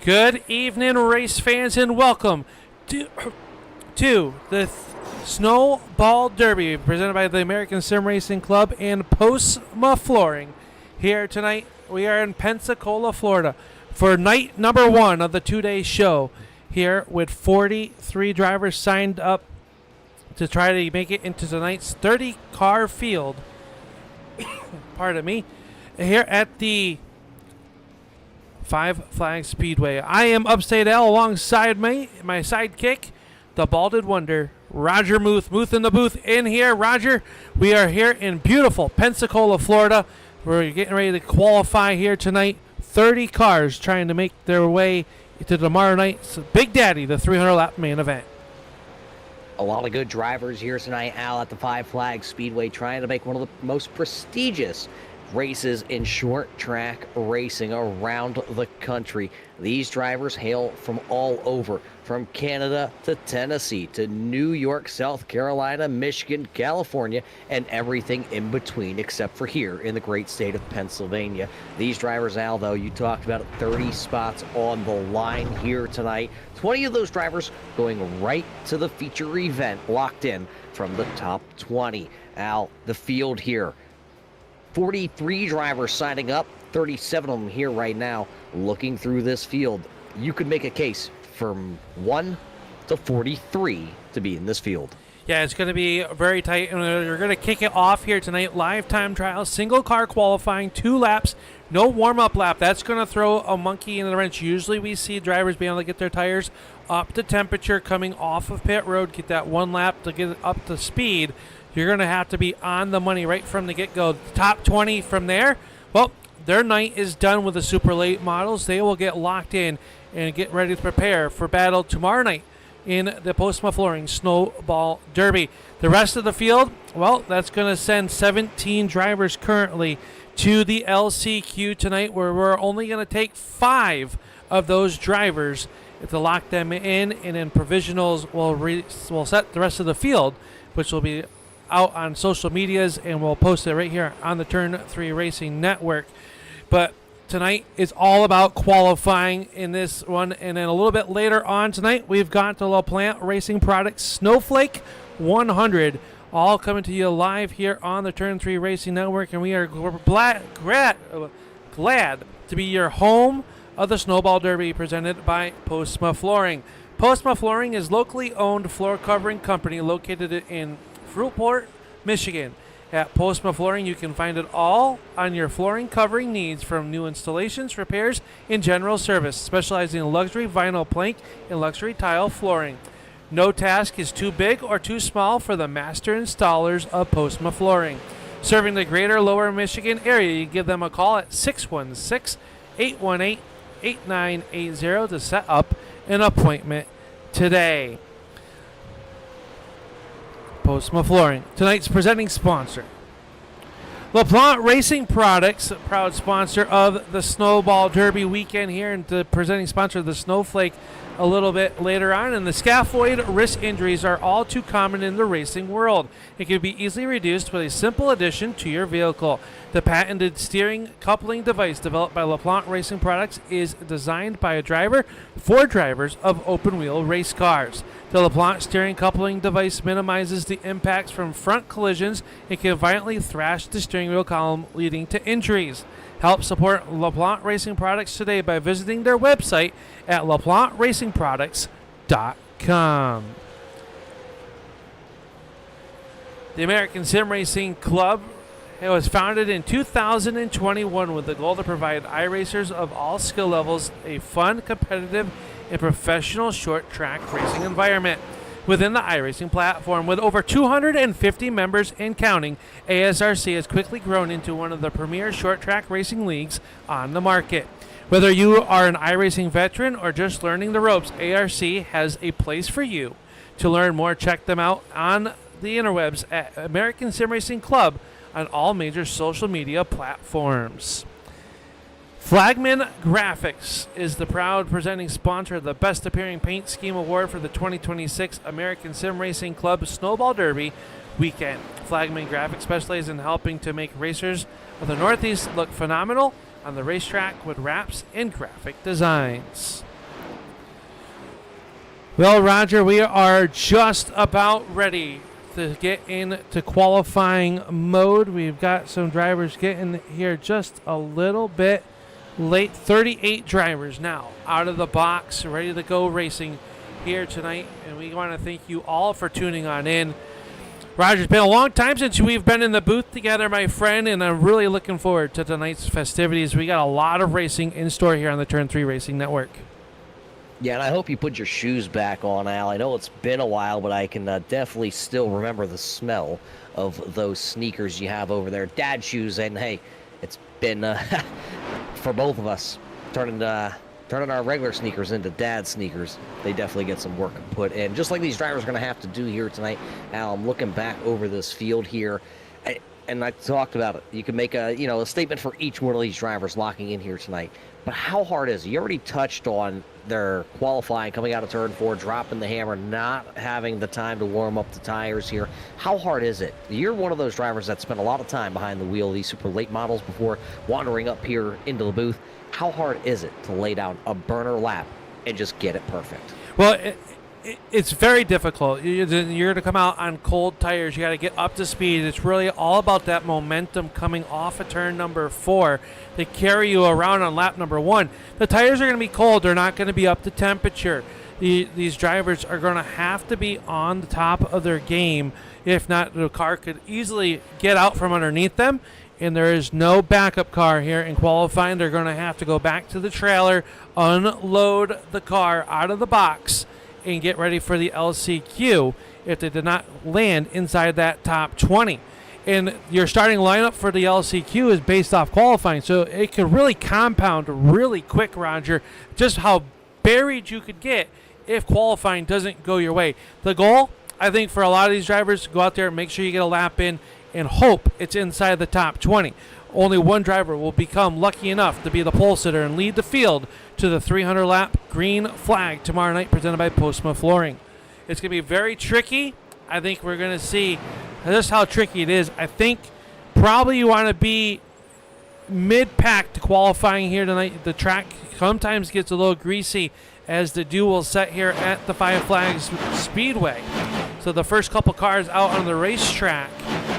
Good evening, race fans, and welcome to the Snowball Derby presented by the American Sim Racing Club and Postma Flooring. Here tonight, we are in Pensacola, Florida, for night number one of the two-day show. Here with 43 drivers signed up to try to make it into tonight's 30-car field. Pardon me. Here at the Five Flags Speedway. I am Upstate L alongside my sidekick, the Balded Wonder, Roger Muth. Muth in the booth in here. Roger, we are here in beautiful Pensacola, Florida. We're getting ready to qualify here tonight. 30 cars trying to make their way to tomorrow night's Big Daddy, the 300-lap main event. A lot of good drivers here tonight, Al, at the Five Flags Speedway, trying to make one of the most prestigious races in short track racing around the country. These drivers hail from all over, from Canada to Tennessee to New York, South Carolina, Michigan, California, and everything in between, except for here in the great state of Pennsylvania. These drivers, Al, though, you talked about 30 spots on the line here tonight. 20 of those drivers going right to the feature event, locked in from the top 20. Al, the field here, 43 drivers signing up, 37 of them here right now looking through this field. You could make a case from 1 to 43 to be in this field. Yeah, it's going to be very tight, and we're going to kick it off here tonight. Live time trial, single car qualifying, 2 laps, no warm-up lap. That's going to throw a monkey in the wrench. Usually we see drivers being able to get their tires up to temperature coming off of pit road, get that 1 lap to get it up to speed. You're going to have to be on the money right from the get-go. Top 20 from there, well, their night is done with the super late models. They will get locked in and get ready to prepare for battle tomorrow night in the Postma Flooring Snowball Derby. The rest of the field, well, that's going to send 17 drivers currently to the LCQ tonight, where we're only going to take 5 of those drivers to lock them in, and then Provisionals will set the rest of the field, which will be out on social medias, and we'll post it right here on the Turn 3 Racing Network. But tonight is all about qualifying in this one, and then a little bit later on tonight, we've got the LaPlante Racing Products Snowflake 100, all coming to you live here on the Turn 3 Racing Network, and we're glad to be your home of the Snowball Derby presented by Postma Flooring. Postma Flooring is locally owned floor covering company located in Fruitport, Michigan. At Postma Flooring, you can find it all on your flooring covering needs, from new installations, repairs, and general service, specializing in luxury vinyl plank and luxury tile flooring. No task is too big or too small for the master installers of Postma Flooring. Serving the greater Lower Michigan area, you give them a call at 616-818-8980 to set up an appointment today. Postma Flooring, tonight's presenting sponsor. LaPlante Racing Products, proud sponsor of the Snowball Derby weekend here, and the presenting sponsor of the Snowflake a little bit later on. And the scaphoid wrist injuries are all too common in the racing world. It can be easily reduced with a simple addition to your vehicle. The patented steering coupling device developed by LaPlante Racing Products is designed by a driver for drivers of open-wheel race cars. The LaPlante steering coupling device minimizes the impacts from front collisions and can violently thrash the steering wheel column, leading to injuries. Help support LaPlante Racing Products today by visiting their website at LaPlanteRacingProducts.com. The American Sim Racing Club was founded in 2021 with the goal to provide iRacers of all skill levels a fun, competitive, and professional short-track racing environment within the iRacing platform. With over 250 members and counting, ASRC has quickly grown into one of the premier short-track racing leagues on the market. Whether you are an iRacing veteran or just learning the ropes, ARC has a place for you. To learn more, check them out on the interwebs at American Sim Racing Club on all major social media platforms. Flagman Graphics is the proud presenting sponsor of the Best Appearing Paint Scheme Award for the 2026 American Sim Racing Club Snowball Derby weekend. Flagman Graphics specializes in helping to make racers of the Northeast look phenomenal on the racetrack with wraps and graphic designs. Well, Roger, we are just about ready to get into qualifying mode. We've got some drivers getting here just a little bit late. 38 drivers now out of the box, ready to go racing here tonight. And we want to thank you all for tuning on in. Roger, it's been a long time since we've been in the booth together, my friend, and I'm really looking forward to tonight's festivities. We got a lot of racing in store here on the Turn 3 Racing Network. Yeah, and I hope you put your shoes back on, Al. I know it's been a while, but I can definitely still remember the smell of those sneakers you have over there. Dad shoes, and hey, it's been, for both of us, turning our regular sneakers into dad sneakers. They definitely get some work put in, just like these drivers are going to have to do here tonight. Al, I'm looking back over this field here, and I talked about it. You can make a statement for each one of these drivers locking in here tonight. But how hard is it? You already touched on their qualifying, coming out of turn 4, dropping the hammer, not having the time to warm up the tires here. How hard is it? You're one of those drivers that spent a lot of time behind the wheel of these super late models before wandering up here into the booth. How hard is it to lay down a burner lap and just get it perfect? Well, it's very difficult. You're going to come out on cold tires. You got to get up to speed. It's really all about that momentum coming off of turn number 4 to carry you around on lap number 1. The tires are going to be cold. They're not going to be up to temperature. These drivers are going to have to be on the top of their game. If not, the car could easily get out from underneath them. And there is no backup car here in qualifying. They're going to have to go back to the trailer, unload the car out of the box, and get ready for the LCQ if they did not land inside that top 20. And your starting lineup for the LCQ is based off qualifying, so it could really compound really quick, Roger, just how buried you could get if qualifying doesn't go your way. The goal, I think, for a lot of these drivers, go out there and make sure you get a lap in and hope it's inside the top 20. Only one driver will become lucky enough to be the pole sitter and lead the field to the 300-lap green flag tomorrow night, presented by Postma Flooring. It's going to be very tricky. I think we're going to see just how tricky it is. I think probably you want to be mid-pack to qualifying here tonight. The track sometimes gets a little greasy as the duel set here at the Five Flags Speedway. So the first couple cars out on the racetrack,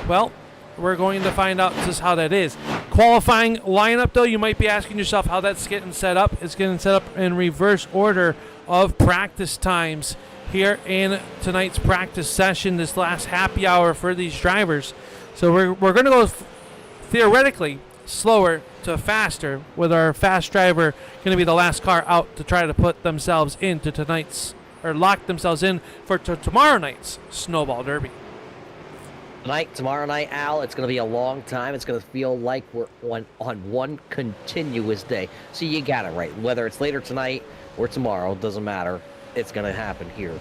well, we're going to find out just how that is. Qualifying lineup, though, you might be asking yourself how that's getting set up. It's getting set up in reverse order of practice times here in tonight's practice session, this last happy hour for these drivers. So we're going to go theoretically slower to faster, with our fast driver going to be the last car out to try to put themselves into tonight's, or lock themselves in for tomorrow night's Snowball Derby. Tomorrow night, Al, it's going to be a long time. It's going to feel like we're on one continuous day. So you got it right. Whether it's later tonight or tomorrow, doesn't matter. It's going to happen here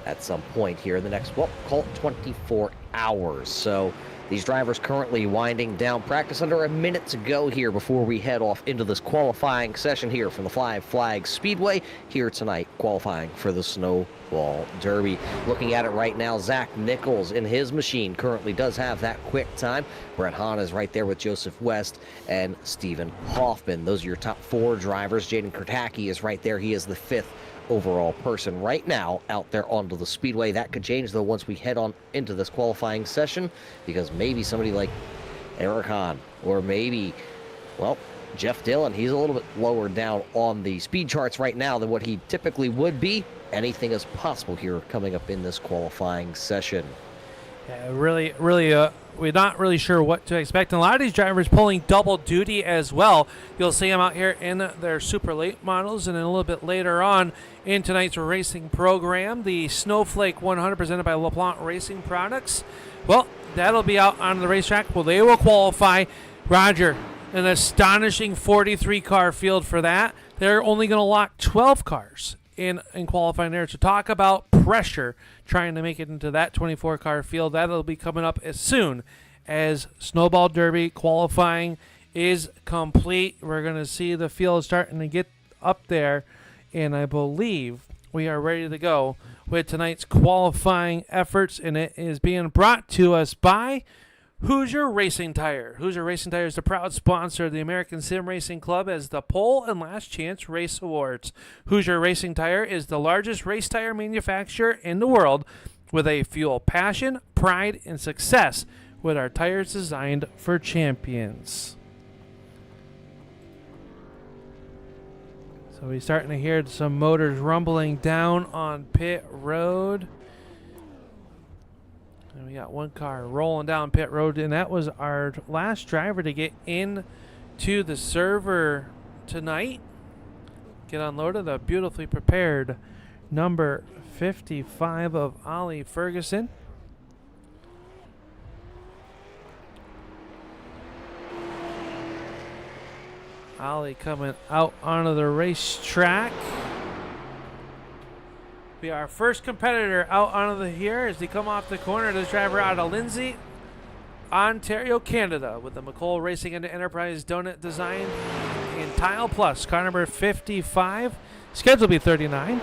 at some point here in the next, well, call it 24 hours. So these drivers currently winding down practice, under a minute to go here before we head off into this qualifying session here from the Five Flags Speedway here tonight, qualifying for the Snowball Derby. Looking at it right now, Zach Nichols in his machine currently does have that quick time. Brett Hahn is right there with Joseph West and Stephen Hoffman. Those are your top 4 drivers. Jaden Kurtaki is right there. He is the 5th overall person right now out there onto the speedway. That could change, though, once we head on into this qualifying session, because maybe somebody like Eric Hahn, or maybe, well, Jeff Dillon, he's a little bit lower down on the speed charts right now than what he typically would be. Anything is possible here coming up in this qualifying session. Yeah, really, we're not really sure what to expect. And a lot of these drivers pulling double duty as well. You'll see them out here in their super late models, and then a little bit later on in tonight's racing program, the Snowflake 100 presented by LaPlante Racing Products. Well, that'll be out on the racetrack. Well, they will qualify. Roger, an astonishing 43-car field for that. They're only going to lock 12 cars in qualifying there. To talk about pressure trying to make it into that 24-car field, that'll be coming up as soon as Snowball Derby qualifying is complete. We're going to see the field starting to get up there, and I believe we are ready to go with tonight's qualifying efforts, and it is being brought to us by Hoosier Racing Tire. Hoosier Racing Tire is the proud sponsor of the American Sim Racing Club as the Pole and Last Chance Race Awards. Hoosier Racing Tire is the largest race tire manufacturer in the world with a fuel passion, pride, and success with our tires designed for champions. So we're starting to hear some motors rumbling down on pit road. And we got one car rolling down pit road, and that was our last driver to get in to the server tonight. Get unloaded, a beautifully prepared number 55 of Ollie Ferguson. Ollie coming out onto the racetrack. Be our first competitor out onto the here as they come off the corner. This driver out of Lindsay, Ontario, Canada, with the McColl Racing and Enterprise Donut Design in Tile Plus. Car number 55, scheduled to be 39.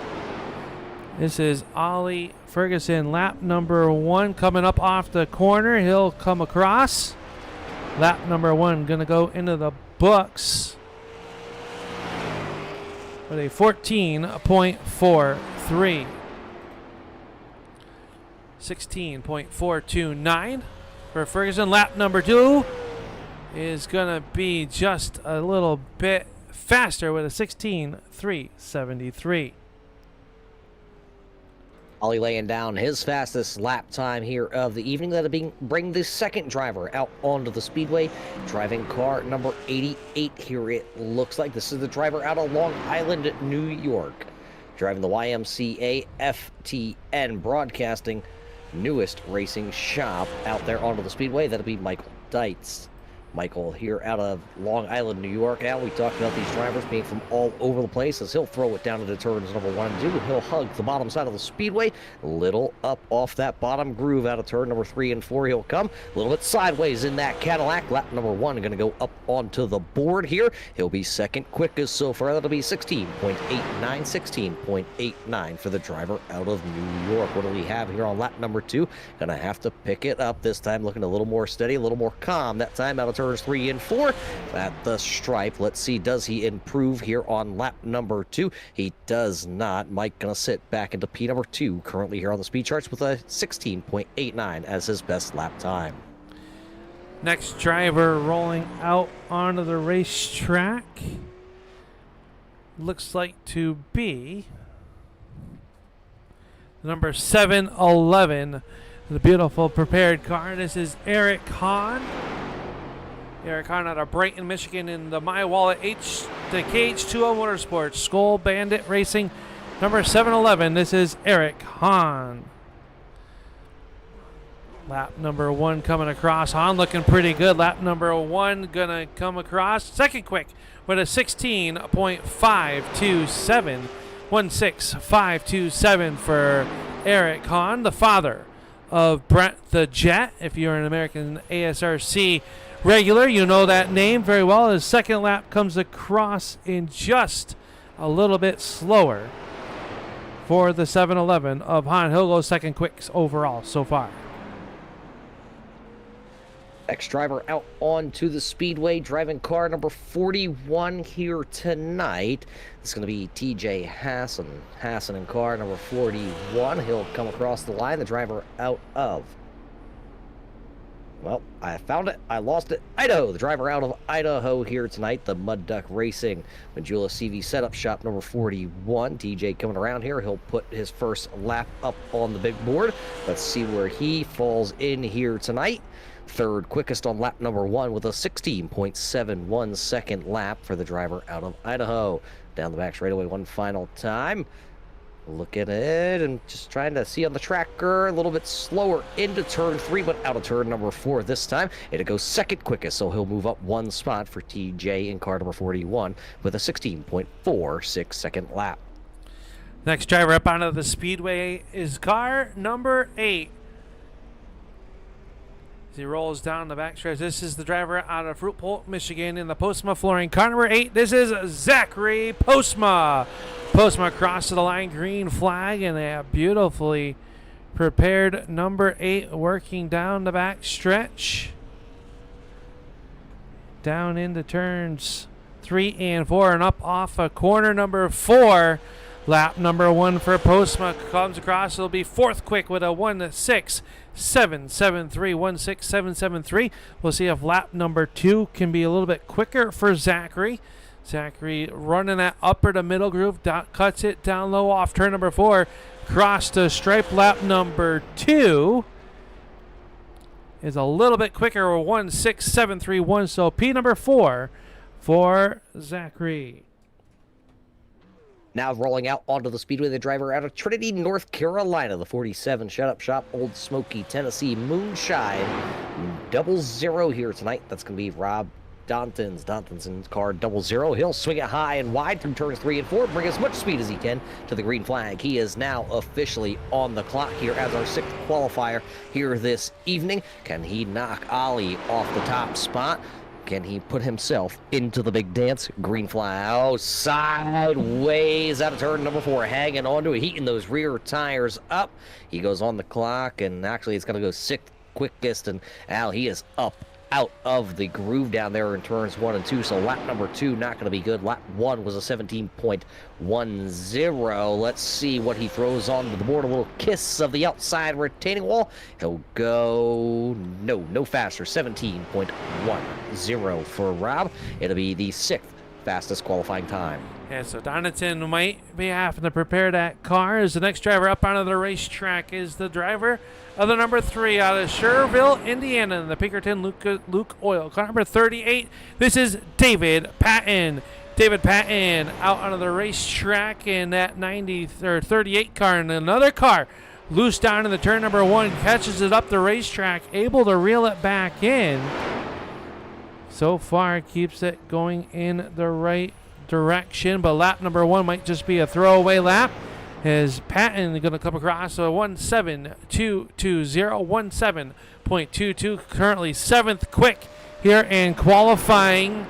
This is Ollie Ferguson, lap number 1, coming up off the corner. He'll come across. Lap number 1 going to go into the books with a 14.43. 16.429 for Ferguson. Lap number 2 is going to be just a little bit faster with a 16.373. Ollie laying down his fastest lap time here of the evening. That'll bring the second driver out onto the speedway, driving car number 88 here. It looks like this is the driver out of Long Island, New York, driving the YMCA FTN Broadcasting newest racing shop out there onto the speedway. That'll be Michael Dietz. Michael here out of Long Island, New York. Al, we talked about these drivers being from all over the place as he'll throw it down into turns number 1 and 2. He'll hug the bottom side of the speedway, a little up off that bottom groove out of turn number 3 and 4. He'll come a little bit sideways in that Cadillac. Lap number 1 going to go up onto the board here. He'll be second quickest so far. That'll be 16.89 for the driver out of New York. What do we have here on lap number 2? Going to have to pick it up this time, looking a little more steady, a little more calm that time out of turns 3 and 4 at the stripe. Let's see, does he improve here on lap number 2? He does not. Mike gonna sit back into P number 2 currently here on the speed charts with a 16.89 as his best lap time. Next driver rolling out onto the racetrack looks like to be number 711, the beautiful prepared car. This is Eric Hahn. Eric Hahn out of Brighton, Michigan, in the My Wallet the KH2O Motorsports, Skull Bandit Racing, number 711. This is Eric Hahn. Lap number 1 coming across. Hahn looking pretty good. Lap number 1 gonna come across. Second quick with a 16.527. 16527 for Eric Hahn, the father of Brent the Jet. If you're an American ASRC regular, you know that name very well. His second lap comes across in just a little bit slower for the 711 of Hahn. He'll go second quick overall so far. Next driver out onto the speedway, driving car number 41 here tonight. It's going to be TJ Hassan. Hassan in car number 41. He'll come across the line. The driver out of, well, I found it. I lost it. Idaho. The driver out of Idaho here tonight. The Mud Duck Racing Majula CV setup shop number 41. TJ coming around here. He'll put his first lap up on the big board. Let's see where he falls in here tonight. Third quickest on lap number 1 with a 16.71 second lap for the driver out of Idaho. Down the back straightaway one final time. Look at it and just trying to see on the tracker. A little bit slower into turn 3, but out of turn number 4 this time. It'll go second quickest, so he'll move up 1 spot for TJ in car number 41 with a 16.46 second lap. Next driver up onto the speedway is car number 8. As he rolls down the backstretch, this is the driver out of Fruitport, Michigan, in the Postma Flooring. Car number 8, this is Zachary Postma. Postma across to the line, green flag, and a beautifully prepared number 8 working down the backstretch. down into turns 3 and 4 and up off of corner number 4. Lap number 1 for Postma comes across. It'll be fourth quick with a 1.6.773. 1.6773. We'll see if lap number 2 can be a little bit quicker for Zachary. Zachary running that upper to middle groove, cuts it down low off turn number 4. Cross the stripe. Lap number 2 is a little bit quicker, 1.6731. So P number 4 for Zachary. Now rolling out onto the speedway, the driver out of Trinity, North Carolina, the 47 Shut Up Shop Old Smoky, Tennessee Moonshine 00 here tonight. That's going to be Rob Dontinson's car 00. He'll swing it high and wide through turns 3 and 4, bring as much speed as he can to the green flag. He is now officially on the clock here as our 6th qualifier here this evening. Can he knock Ollie off the top spot? Can he put himself into the big dance? Green flag. Oh, sideways out of turn number 4. Hanging on to it, heating those rear tires up. He goes on the clock, and actually it's going to go 6th quickest. And Al, he is up out of the groove down there in turns 1 and 2. So lap number 2 not going to be good. Lap 1 was a 17.10. Let's see what he throws onto the board. A little kiss of the outside retaining wall. He'll go no faster. 17.10 for Rob. It'll be the 6th fastest qualifying time. Yeah, so Donington might be having to prepare that car as the next driver up onto the racetrack is the driver of the number 3 out of Schererville, Indiana, in the Pinkerton Luke Oil. Car number 38, this is David Patton. David Patton out onto the racetrack in that 38 car, and another car loose down in the turn number 1, catches it up the racetrack, able to reel it back in. So far, keeps it going in the right direction, but lap number 1 might just be a throwaway lap. Is Patton going to come across? So 1.7220, 17.22, currently 7th quick here in qualifying.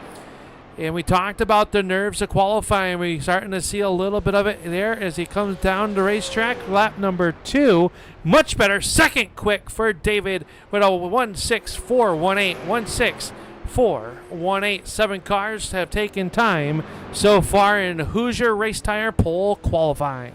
And we talked about the nerves of qualifying. We're starting to see a little bit of it there as he comes down the racetrack. Lap number 2, much better. 2nd quick for David with a 1.6418, 1.6418. 7 cars have taken time so far in Hoosier Race Tire Pole qualifying.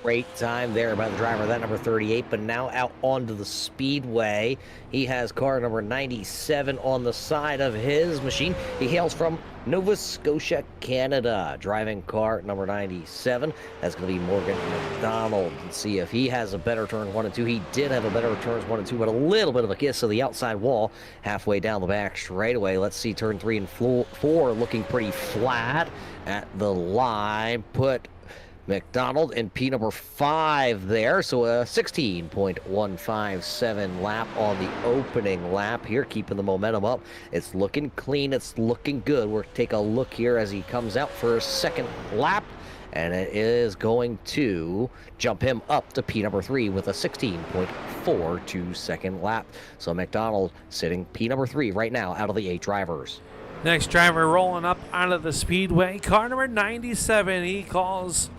Great time there by the driver, that number 38, but now out onto the speedway. He has car number 97 on the side of his machine. He hails from Nova Scotia, Canada, driving car number 97. That's going to be Morgan McDonald. Let's see if he has a better turn 1 and 2. He did have a better turns 1 and 2, but a little bit of a kiss of the outside wall halfway down the back straightaway. Let's see turn 3 and 4 looking pretty flat at the line. Put McDonald and P number 5 there, so a 16.157 lap on the opening lap here, keeping the momentum up. It's looking clean, it's looking good. We'll take a look here as he comes out for a 2nd lap, and it is going to jump him up to P number 3 with a 16.42 second lap. So McDonald sitting P number 3 right now out of the 8 drivers. Next driver rolling up out of the speedway, car number 97. He calls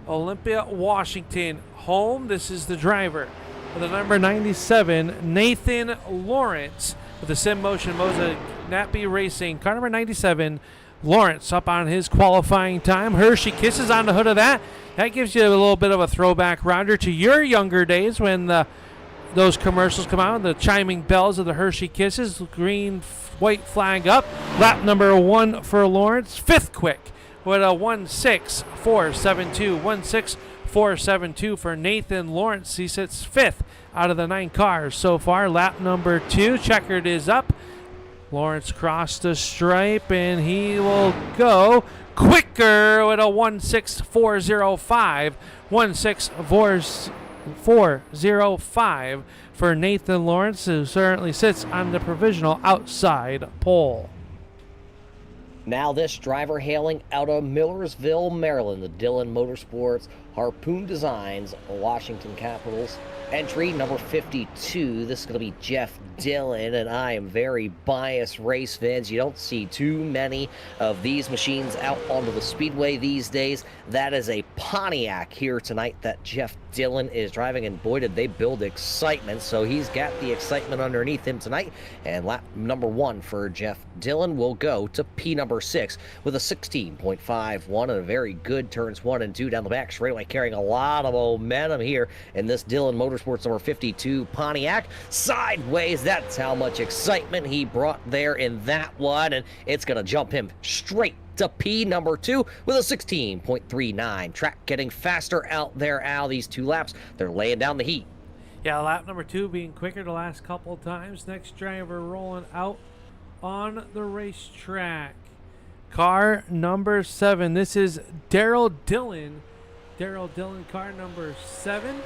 Olympia, Washington home. This is the driver with the number 97, Nathan Lawrence, with the Sim Motion Moza Nappy Racing. Car number 97, Lawrence up on his qualifying time. Hershey Kisses on the hood of that. That gives you a little bit of a throwback, Roger, to your younger days when those commercials come out, the chiming bells of the Hershey Kisses. Green, white flag up. Lap number 1 for Lawrence, 5th quick with a 1.6472, 1.6472 for Nathan Lawrence. He sits 5th out of the 9 cars so far. Lap number 2, checkered is up. Lawrence crossed the stripe, and he will go quicker with a 1.6405, 1.6405 for Nathan Lawrence, who certainly sits on the provisional outside pole. Now this driver hailing out of Millersville, Maryland, the Dillon Motorsports Harpoon Designs, Washington Capitals. Entry number 52. This is going to be Jeff Dillon, and I am very biased race fans. You don't see too many of these machines out onto the speedway these days. That is a Pontiac here tonight that Jeff Dillon is driving, and boy, did they build excitement. So he's got the excitement underneath him tonight, and lap number 1 for Jeff Dillon will go to P number 6 with a 16.51 and a very good turns 1 and 2 down the back straightaway, carrying a lot of momentum here in this Dillon Motorsports number 52 Pontiac. Sideways, that's how much excitement he brought there in that one, and it's going to jump him straight to P number 2 with a 16.39. Track getting faster out there, Al. These 2 laps, they're laying down the heat. Yeah, lap number 2 being quicker the last couple of times. Next driver rolling out on the racetrack. Car number 7. This is Daryl Dillon. Daryl Dillon, car number 7.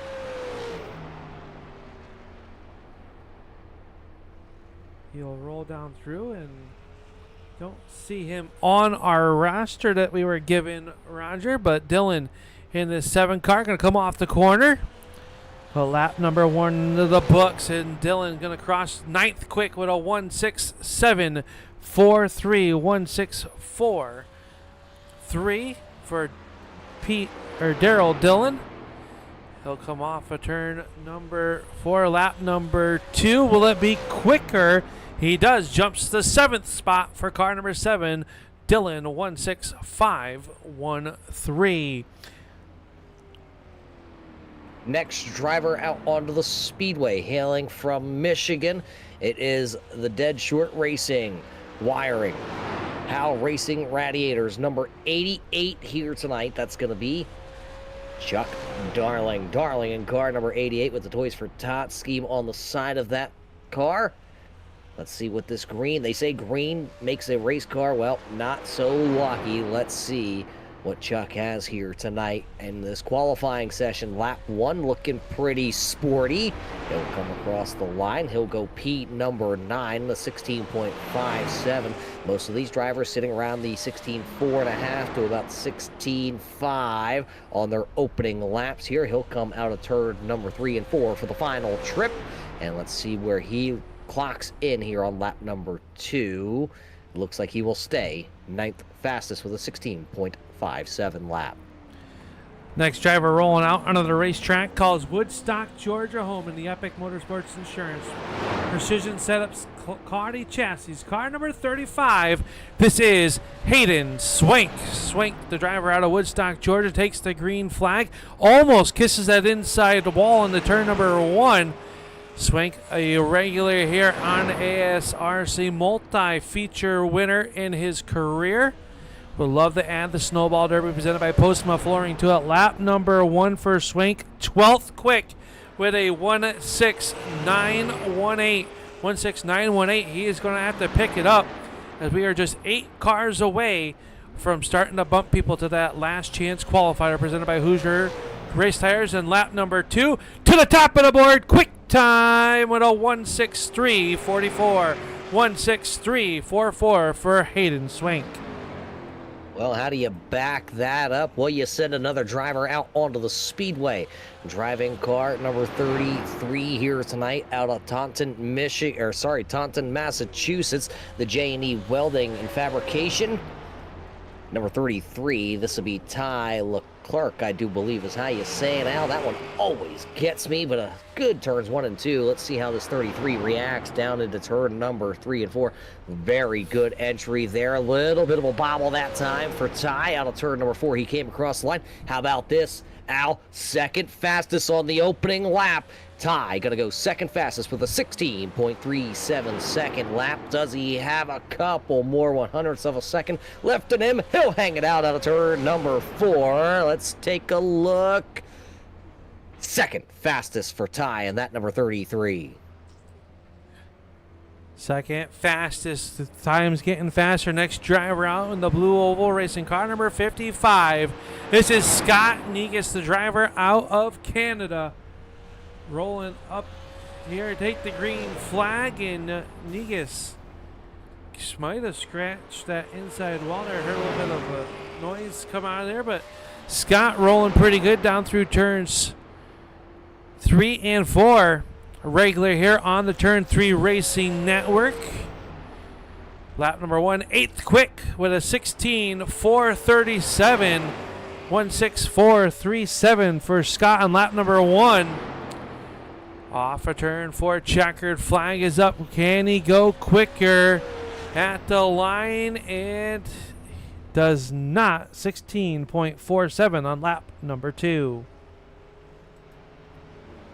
He'll roll down through, and don't see him on our roster that we were given, Roger, but Dillon in this 7 car going to come off the corner. A lap number 1 to the books, and Dillon going to cross 9th quick with a 1:67.43, 1:64.3 for Daryl Dillon. He'll come off a turn number 4, lap number 2. Will it be quicker? He does. Jumps the 7th spot for car number 7, Dillon, 1:65.13. Next driver out onto the speedway, hailing from Michigan. It is the Dead Short Racing Wiring Hal Racing Radiators number 88 here tonight. That's going to be Chuck Darling. Darling in car number 88 with the Toys for Tots scheme on the side of that car. Let's see what this green, they say green makes a race car. Well, not so lucky. Let's see what Chuck has here tonight in this qualifying session. Lap 1 looking pretty sporty. He'll come across the line. He'll go P number 9, the 16.57. Most of these drivers sitting around the 16.4.5 to about 16.5 on their opening laps here. He'll come out of turn number 3 and 4 for the final trip. And let's see where he clocks in here on lap number 2. Looks like he will stay 9th fastest with a 16.57 lap. Next driver rolling out onto the racetrack calls Woodstock, Georgia home in the Epic Motorsports Insurance Precision Setups Cardi Chassis. Car number 35. This is Hayden Swank. Swank, the driver out of Woodstock, Georgia, takes the green flag. Almost kisses that inside wall in the turn number 1. Swank, a regular here on ASRC, multi-feature winner in his career. Would love to add the Snowball Derby presented by Postma Flooring to it. Lap number 1 for Swank, 12th quick with a 1:69.18. 1:69.18. He is going to have to pick it up as we are just 8 cars away from starting to bump people to that last chance qualifier presented by Hoosier Race Tires. And lap number 2 to the top of the board. Quick time with a 1:63.44. 1:63.44 for Hayden Swank. Well, how do you back that up? Well, you send another driver out onto the speedway. Driving car number 33 here tonight out of Taunton, Taunton, Massachusetts. The J&E Welding and Fabrication. Number 33, this will be Ty Leclerc, I do believe is how you say it, Al. That one always gets me, but a good turns 1 and 2. Let's see how this 33 reacts down into turn number 3 and 4. Very good entry there. A little bit of a bobble that time for Ty out of turn number 4. He came across the line. How about this, Al? Second fastest on the opening lap. Ty gonna go second fastest with a 16.37 second lap. Does he have a couple more 100ths of a second left in him? He'll hang it out of turn number 4. Let's take a look. Second fastest for Ty, and that number 33. Second fastest. The time's getting faster. Next driver out in the blue oval racing car number 55. This is Scott Negus, the driver out of Canada. Rolling up here, take the green flag, and Negus might have scratched that inside wall there. Heard a little bit of a noise come out of there, but Scott rolling pretty good down through turns 3 and 4. Regular here on the Turn 3 Racing Network. Lap number 1, 8th quick with a 16.437. 16437 for Scott on lap number 1. Off a turn 4, checkered flag is up. Can he go quicker at the line? And does not. 16.47 on lap number 2.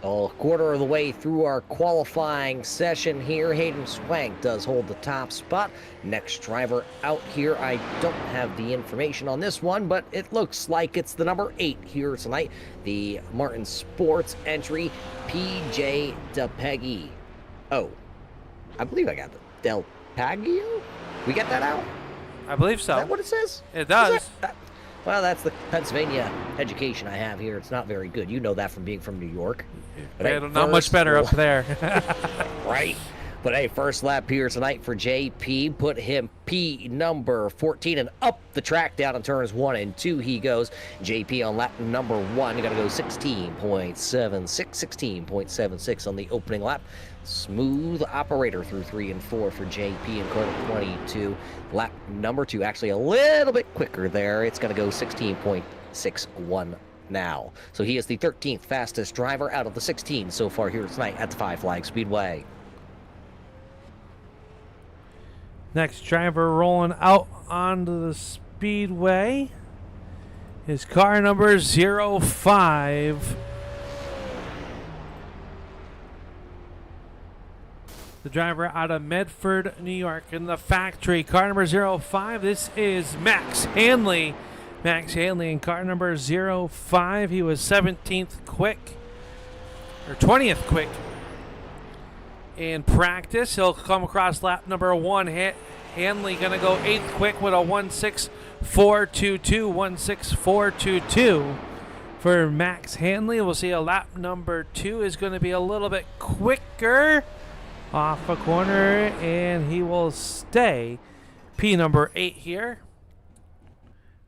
A quarter of the way through our qualifying session here. Hayden Swank does hold the top spot. Next driver out here, I don't have the information on this one, but it looks like it's the number 8 here tonight. The Martin Sports entry, PJ DePeggy. Oh, I believe I got the Del Paggio? We got that out? I believe so. Is that what it says? It does. Well, that's the Pennsylvania education I have here. It's not very good. You know that from being from New York. But hey, not much better up there. Right. But hey, first lap here tonight for JP. Put him P number 14 and up the track down in turns 1 and 2 he goes. JP on lap number 1. You got to go 16.76 on the opening lap. Smooth operator through 3 and 4 for JP in car 22. Lap number 2, actually a little bit quicker there. It's going to go 16.61 now. So he is the 13th fastest driver out of the 16 so far here tonight at the Five Flag Speedway. Next driver rolling out onto the speedway is car number 05. The driver out of Medford, New York in the factory. Car number 05, this is Max Hanley. Max Hanley in car number 05. He was 17th quick, or 20th quick in practice. He'll come across lap number 1. Hanley going to go 8th quick with a 16422. 16422 for Max Hanley. We'll see a lap number 2 is going to be a little bit quicker off a corner, and he will stay P number 8 here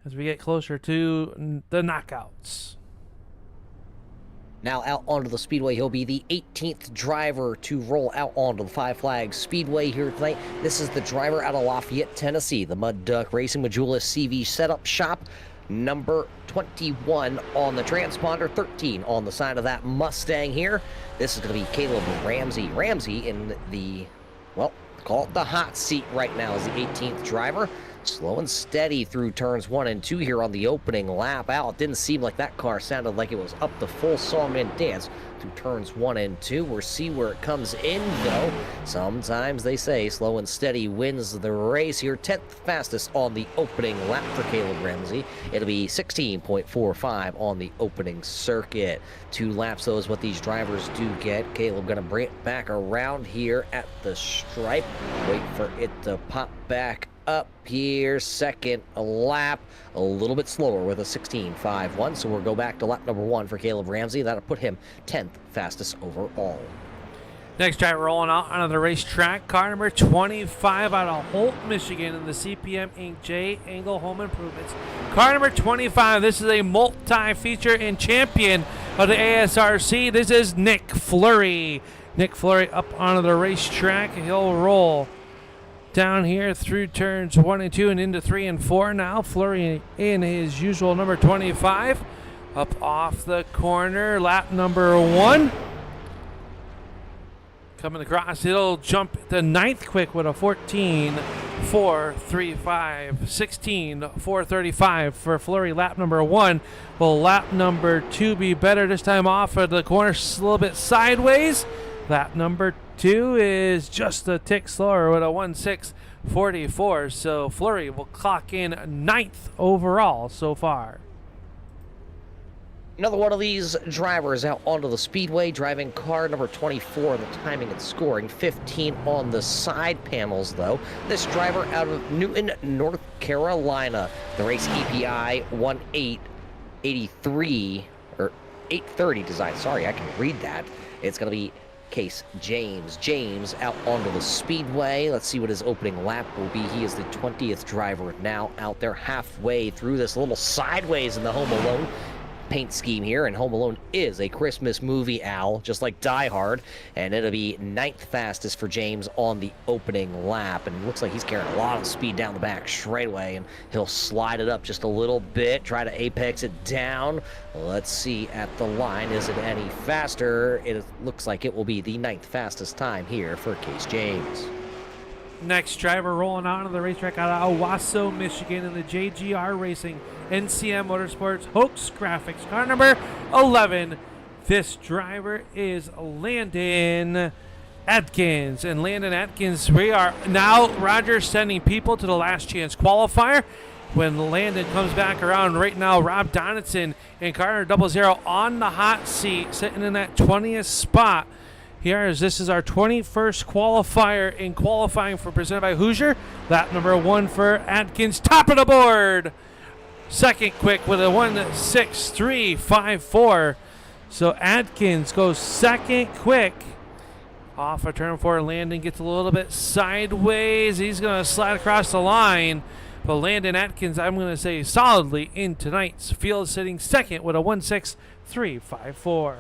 as we get closer to the knockouts. Now out onto the speedway, he'll be the 18th driver to roll out onto the Five Flags Speedway here tonight. This is the driver out of Lafayette, Tennessee, the Mud Duck Racing Majula CV Setup Shop. Number 21 on the transponder, 13 on the side of that Mustang here. This is going to be Caleb Ramsey. Ramsey in the, well, call it the hot seat right now as the 18th driver. Slow and steady through turns 1 and 2 here on the opening lap out. It didn't seem like that car sounded like it was up the full song and dance through turns 1 and 2. We'll see where it comes in, though. Sometimes they say slow and steady wins the race here. 10th fastest on the opening lap for Caleb Ramsey. It'll be 16.45 on the opening circuit. 2 laps, though, is what these drivers do get. Caleb going to bring it back around here at the stripe. Wait for it to pop back up here. Second lap, a little bit slower with a 16.51. So we'll go back to lap number 1 for Caleb Ramsey. That'll put him 10th fastest overall. Next driver rolling out onto the racetrack, car number 25 out of Holt, Michigan in the CPM Inc. J Angle Home Improvements. Car number 25, this is a multi-feature and champion of the ASRC. This is Nick Fleury. Nick Fleury up onto the racetrack. He'll roll down here through turns 1 and 2 and into 3 and 4 now. Fleury in his usual number 25. Up off the corner, lap number 1. Coming across, it'll jump the 9th quick with a 14.435. 16.435 for Fleury, lap number 1. Will lap number 2 be better this time off of the corner, a little bit sideways? Lap number 2 is just a tick slower with a 1.644. So Fleury will clock in 9th overall so far. Another one of these drivers out onto the speedway, driving car number 24 in the timing and scoring. 15 on the side panels, though. This driver out of Newton, North Carolina. The race EPI 1883, or 830 design. Sorry, I can read that. It's going to be Case James. James out onto the speedway. Let's see what his opening lap will be. He is the 20th driver now out there halfway through this little sideways in the Home Alone paint scheme here, and Home Alone is a Christmas movie, Al, just like Die Hard, and it'll be 9th fastest for James on the opening lap, and it looks like he's carrying a lot of speed down the back straightaway, and he'll slide it up just a little bit, try to apex it down. Let's see at the line, is it any faster? It looks like it will be the 9th fastest time here for Case James. Next driver rolling out on the racetrack out of Owasso, Michigan in the JGR Racing NCM Motorsports Hoax Graphics. Car number 11. This driver is Landon Atkins. And Landon Atkins, we are now, Roger, sending people to the last chance qualifier. When Landon comes back around right now, Rob Donaldson and car number 00 on the hot seat, sitting in that 20th spot. This is our 21st qualifier in qualifying for presented by Hoosier. Lap number 1 for Atkins, top of the board. Second quick with a 1:6.354. So Atkins goes second quick. Off of turn 4, Landon gets a little bit sideways. He's going to slide across the line. But Landon Atkins, I'm going to say solidly in tonight's field, sitting second with a 1:6.354.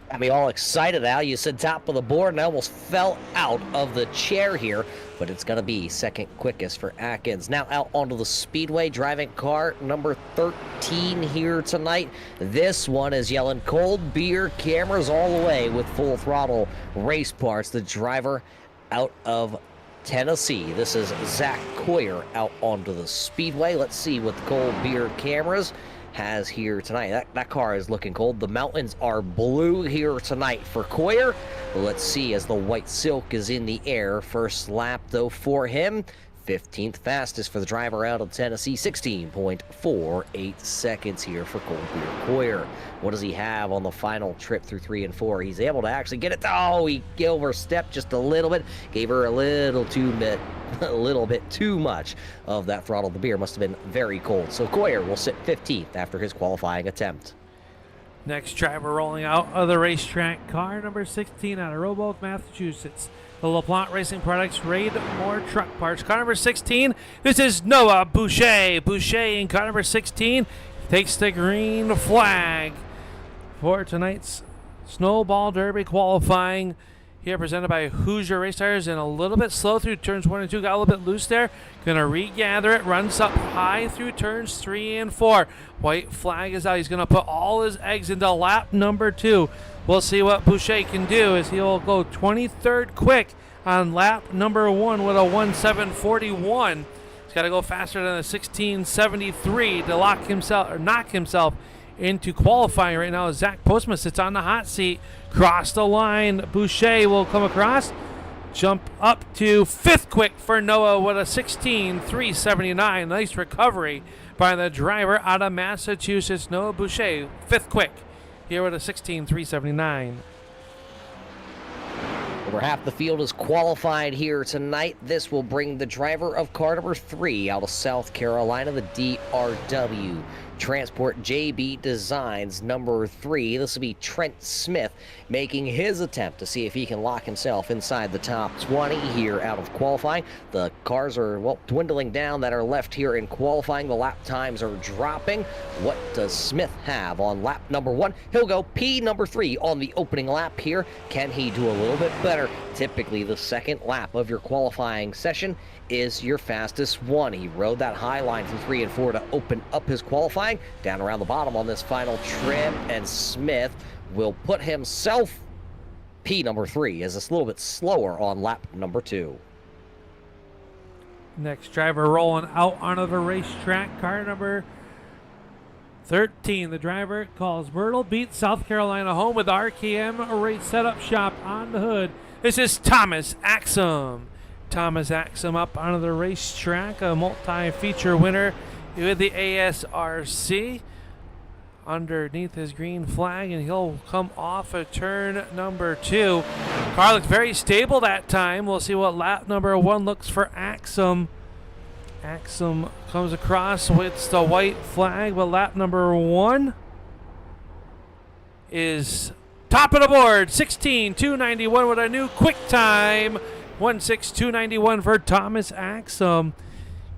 Got me all excited, Al. You said top of the board, and I almost fell out of the chair here, but it's going to be second quickest for Atkins. Now out onto the speedway, driving car number 13 here tonight. This one is yelling cold beer, cameras all the way with full throttle race parts. The driver out of Tennessee. This is Zach Coyer out onto the speedway. Let's see what the cold beer cameras has here tonight. That car is looking cold. The mountains are blue here tonight for Coyer. Let's see as the white silk is in the air. First lap though for him. 15th fastest for the driver out of Tennessee. 16.48 seconds here for Cold Beer Coyer. What does he have on the final trip through 3 and 4? He's able to actually get it. Oh, he overstepped just a little bit. Gave her a little bit too much of that throttle. The beer must have been very cold. So Coyer will sit 15th after his qualifying attempt. Next driver rolling out of the racetrack, car number 16 out of Roebuck, Massachusetts. The LaPlante Racing Products Raid-More Truck Parts. Car number 16, this is Noah Boucher. Boucher in car number 16 takes the green flag for tonight's Snowball Derby qualifying. Here presented by Hoosier Race Tires, and a little bit slow through turns 1 and 2. Got a little bit loose there. Gonna regather it. Runs up high through turns 3 and 4. White flag is out. He's gonna put all his eggs into lap number 2. We'll see what Boucher can do as he'll go 23rd quick on lap number 1 with a 1:7.41. He's got to go faster than a 16:73 to knock himself into qualifying right now. Zach Postma sits on the hot seat. Cross the line. Boucher will come across. Jump up to 5th quick for Noah with a 16:379. Nice recovery by the driver out of Massachusetts, Noah Boucher. 5th quick here with a 16:379. Over half the field is qualified here tonight. This will bring the driver of car number 3 out of South Carolina, the DRW Transport JB Designs number 3. This will be Trent Smith making his attempt to see if he can lock himself inside the top 20 here out of qualifying. The cars are, well, dwindling down that are left here in qualifying. The lap times are dropping. What does Smith have on lap number 1? He'll go P number 3 on the opening lap here. Can he do a little bit better? Typically, the second lap of your qualifying session is your fastest one. He rode that high line from 3 and 4 to open up his qualifying. Down around the bottom on this final trip, and Smith will put himself P number 3 as it's a little bit slower on lap number 2. Next driver rolling out onto the racetrack, car number 13. The driver calls Myrtle Beach, South Carolina, home with RKM Race Setup Shop on the hood. This is Thomas Axum. Thomas Axum up onto the racetrack, a multi-feature winner with the ASRC underneath his green flag, and he'll come off of turn number 2. Car looked very stable that time. We'll see what lap number 1 looks for Axum. Axum comes across with the white flag, but lap number 1 is top of the board, 16,291 with a new quick time, 16,291 for Thomas Axum.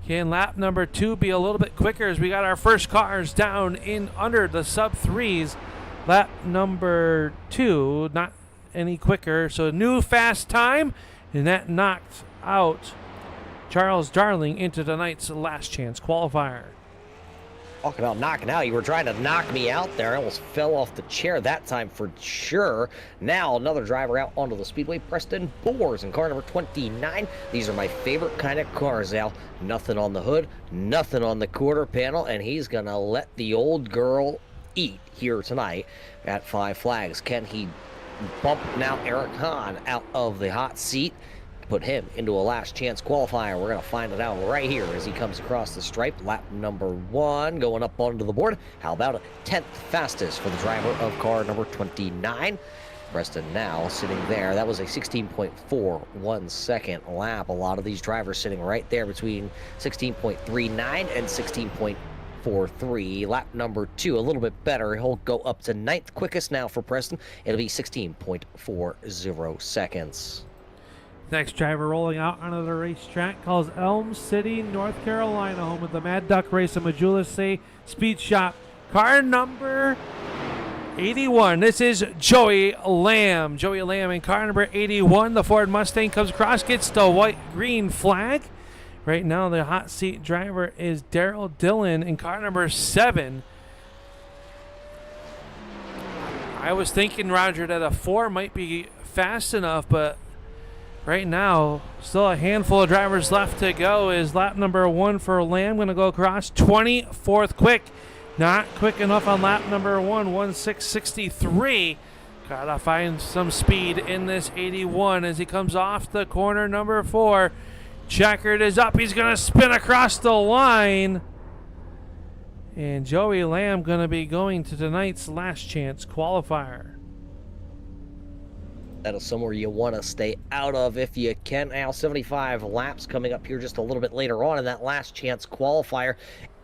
Can lap number 2 be a little bit quicker as we got our first cars down in under the sub 3s? Lap number 2, not any quicker. So new fast time, and that knocked out Charles Darling into tonight's last chance qualifier. Talking about knocking out, you were trying to knock me out there. I almost fell off the chair that time for sure. Now another driver out onto the speedway, Preston Boers in car number 29. These are my favorite kind of cars, Al. Nothing on the hood, nothing on the quarter panel, and he's gonna let the old girl eat here tonight at Five Flags. Can he bump now Eric Hahn out of the hot seat? Put him into a last chance qualifier. We're going to find it out right here as he comes across the stripe. Lap number 1 going up onto the board. How about a 10th fastest for the driver of car number 29? Preston now sitting there. That was a 16.41 second lap. A lot of these drivers sitting right there between 16.39 and 16.43. Lap number 2, a little bit better. He'll go up to 9th quickest now for Preston. It'll be 16.40 seconds. Next driver rolling out onto the racetrack calls Elm City, North Carolina, home of the Mad Duck Race and Majula Say Speed Shop. Car number 81. This is Joey Lamb. Joey Lamb in car number 81. The Ford Mustang comes across, gets the white-green flag. Right now, the hot seat driver is Daryl Dillon in car number 7. I was thinking, Roger, that a 4 might be fast enough, but right now, still a handful of drivers left to go. Is lap number 1 for Lamb going to go across 24th quick. Not quick enough on lap number 1, 1663. Gotta find some speed in this 81 as he comes off the corner number 4. Checkered is up. He's going to spin across the line. And Joey Lamb going to be going to tonight's last chance qualifier. That is somewhere you want to stay out of if you can. Al, 75 laps coming up here just a little bit later on in that last chance qualifier.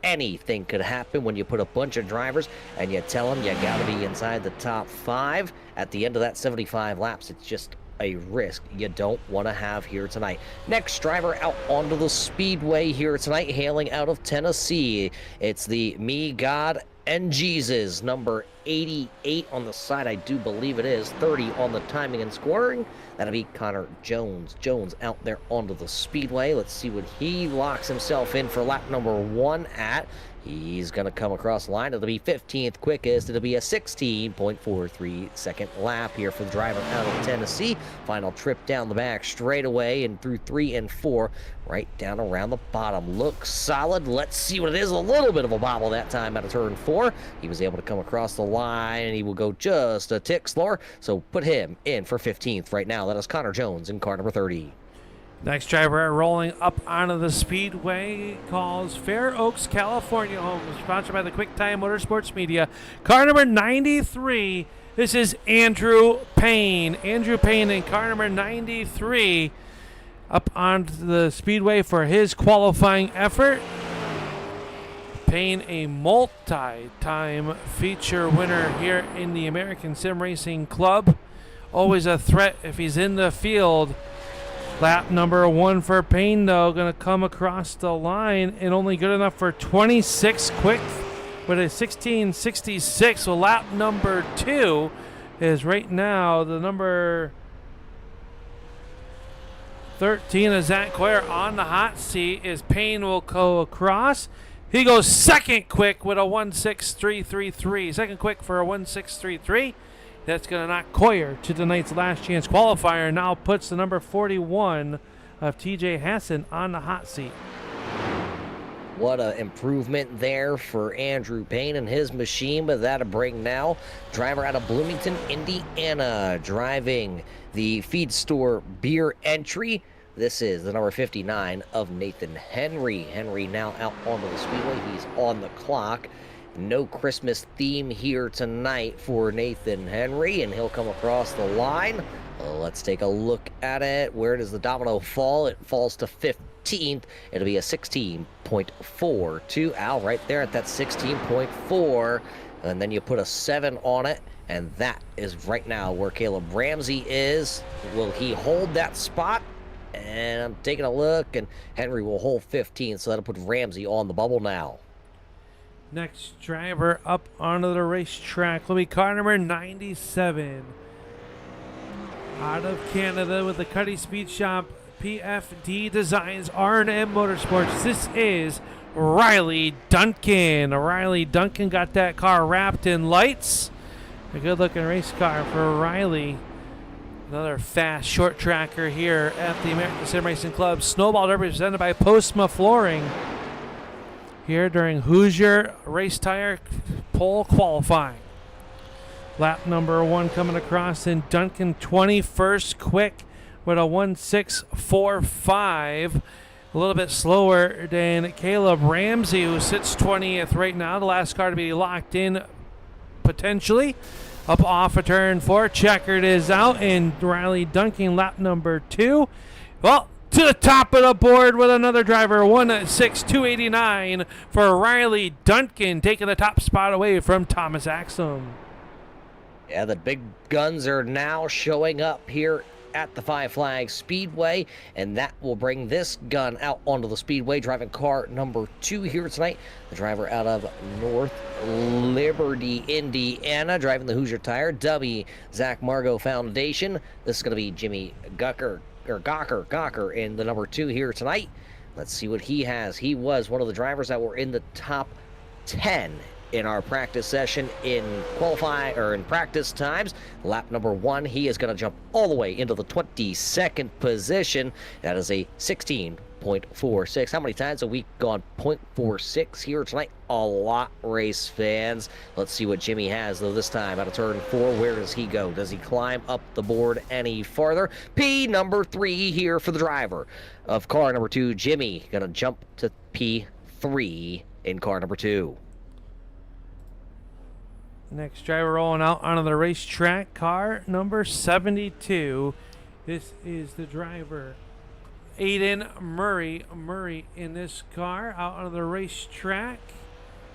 Anything could happen when you put a bunch of drivers and you tell them you got to be inside the top 5. At the end of that 75 laps, it's just a risk you don't want to have here tonight. Next driver out onto the speedway here tonight, hailing out of Tennessee. It's the Me, God, and Jesus, number 88 on the side, I do believe it is, 30 on the timing and scoring. That'll be Connor Jones. Jones out there onto the speedway. Let's see what he locks himself in for lap number 1 at. He's going to come across the line. It'll be 15th quickest. It'll be a 16.43 second lap here for the driver out of Tennessee. Final trip down the back straightaway and through 3 and 4, right down around the bottom. Looks solid. Let's see what it is. A little bit of a bobble that time out of turn 4. He was able to come across the line, and he will go just a tick slower. So put him in for 15th right now. That is Connor Jones in car number 30. Next driver rolling up onto the speedway calls Fair Oaks, California home, sponsored by the QuickTime Motorsports Media. Car number 93, this is Andrew Payne. Andrew Payne in car number 93 up onto the speedway for his qualifying effort. Payne, a multi-time feature winner here in the American Sim Racing Club. Always a threat if he's in the field. Lap number 1 for Payne, though, going to come across the line and only good enough for 26 quick with a 16.66. So lap number 2 is right now the number 13 is Zach Coyer on the hot seat as Payne will go across. He goes second quick with a 1.6333. Second quick for a 1.633. That's going to knock Coyer to tonight's last chance qualifier. Now puts the number 41 of TJ Hassan on the hot seat. What an improvement there for Andrew Payne and his machine, but that'll bring now driver out of Bloomington, Indiana, driving the feed store beer entry. This is the number 59 of Nathan Henry. Henry now out onto the speedway. He's on the clock. No Christmas theme here tonight for Nathan Henry, and he'll come across the line. Let's take a look at it. Where does the domino fall? It falls to 15th. It'll be a 16.42. Al, right there at that 16.4. And then you put a 7 on it, And that is right now where Caleb Ramsey is. Will he hold that spot? And I'm taking a look, and Henry will hold 15, so that'll put Ramsey on the bubble now. Next driver up onto the racetrack will be car number 97. Out of Canada with the Cuddy Speed Shop, PFD Designs, R&M Motorsports. This is Riley Duncan. Riley Duncan got that car wrapped in lights. A good-looking race car for Riley. Another fast short tracker here at the American Sim Racing Club. Snowball Derby presented by Postma Flooring. Here during Hoosier Race Tire Pole Qualifying. Lap number 1 coming across in Duncan 21st quick with a 1:6.45. A little bit slower than Caleb Ramsey, who sits 20th right now. The last car to be locked in potentially. Up off of turn 4, checkered is out, and Riley Duncan lap number 2. Well, to the top of the board with another driver, 1:6.289 for Riley Duncan, taking the top spot away from Thomas Axum. Yeah, the big guns are now showing up here at the Five Flags Speedway, and that will bring this gun out onto the speedway, driving car number 2 here tonight. The driver out of North Liberty, Indiana, driving the Hoosier Tire W Zach Margo Foundation. This is going to be Jimmy Gawker in the number 2 here tonight. Let's see what he has. He was one of the drivers that were in the top 10 in our practice session in practice times. Lap number 1, he is going to jump all the way into the 22nd position. That is a 16.46. How many times have we gone 0.46 here tonight? A lot, race fans. Let's see what Jimmy has, though, this time out of turn 4. Where does he go? Does he climb up the board any farther? P number 3 here for the driver of car number 2, Jimmy. Going to jump to P3 in car number 2. Next driver rolling out onto the racetrack, car number 72. This is the driver, Aiden Murray. Murray in this car out onto the racetrack,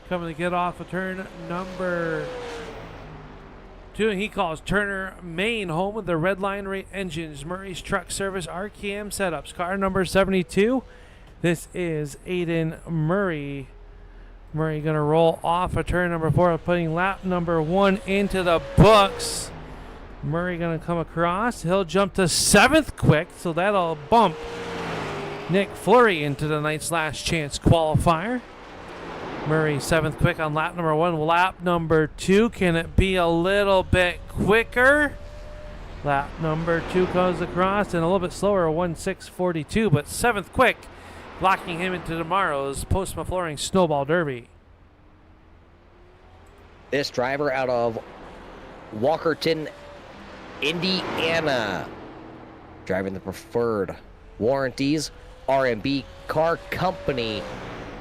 coming to get off of turn number 2. He calls Turner, Maine, home with the Red Line engines. Murray's Truck Service RKM setups. Car number 72. This is Aiden Murray. Murray going to roll off of turn number 4, putting lap number 1 into the books. Murray going to come across. He'll jump to 7th quick, so that'll bump Nick Fleury into the night's last chance qualifier. Murray 7th quick on lap number 1. Lap number 2, can it be a little bit quicker? Lap number 2 comes across and a little bit slower, 1:6.42, but 7th quick, locking him into tomorrow's Postma Flooring Snowball Derby. This driver out of Walkerton, Indiana, driving the Preferred Warranties R&B Car Company,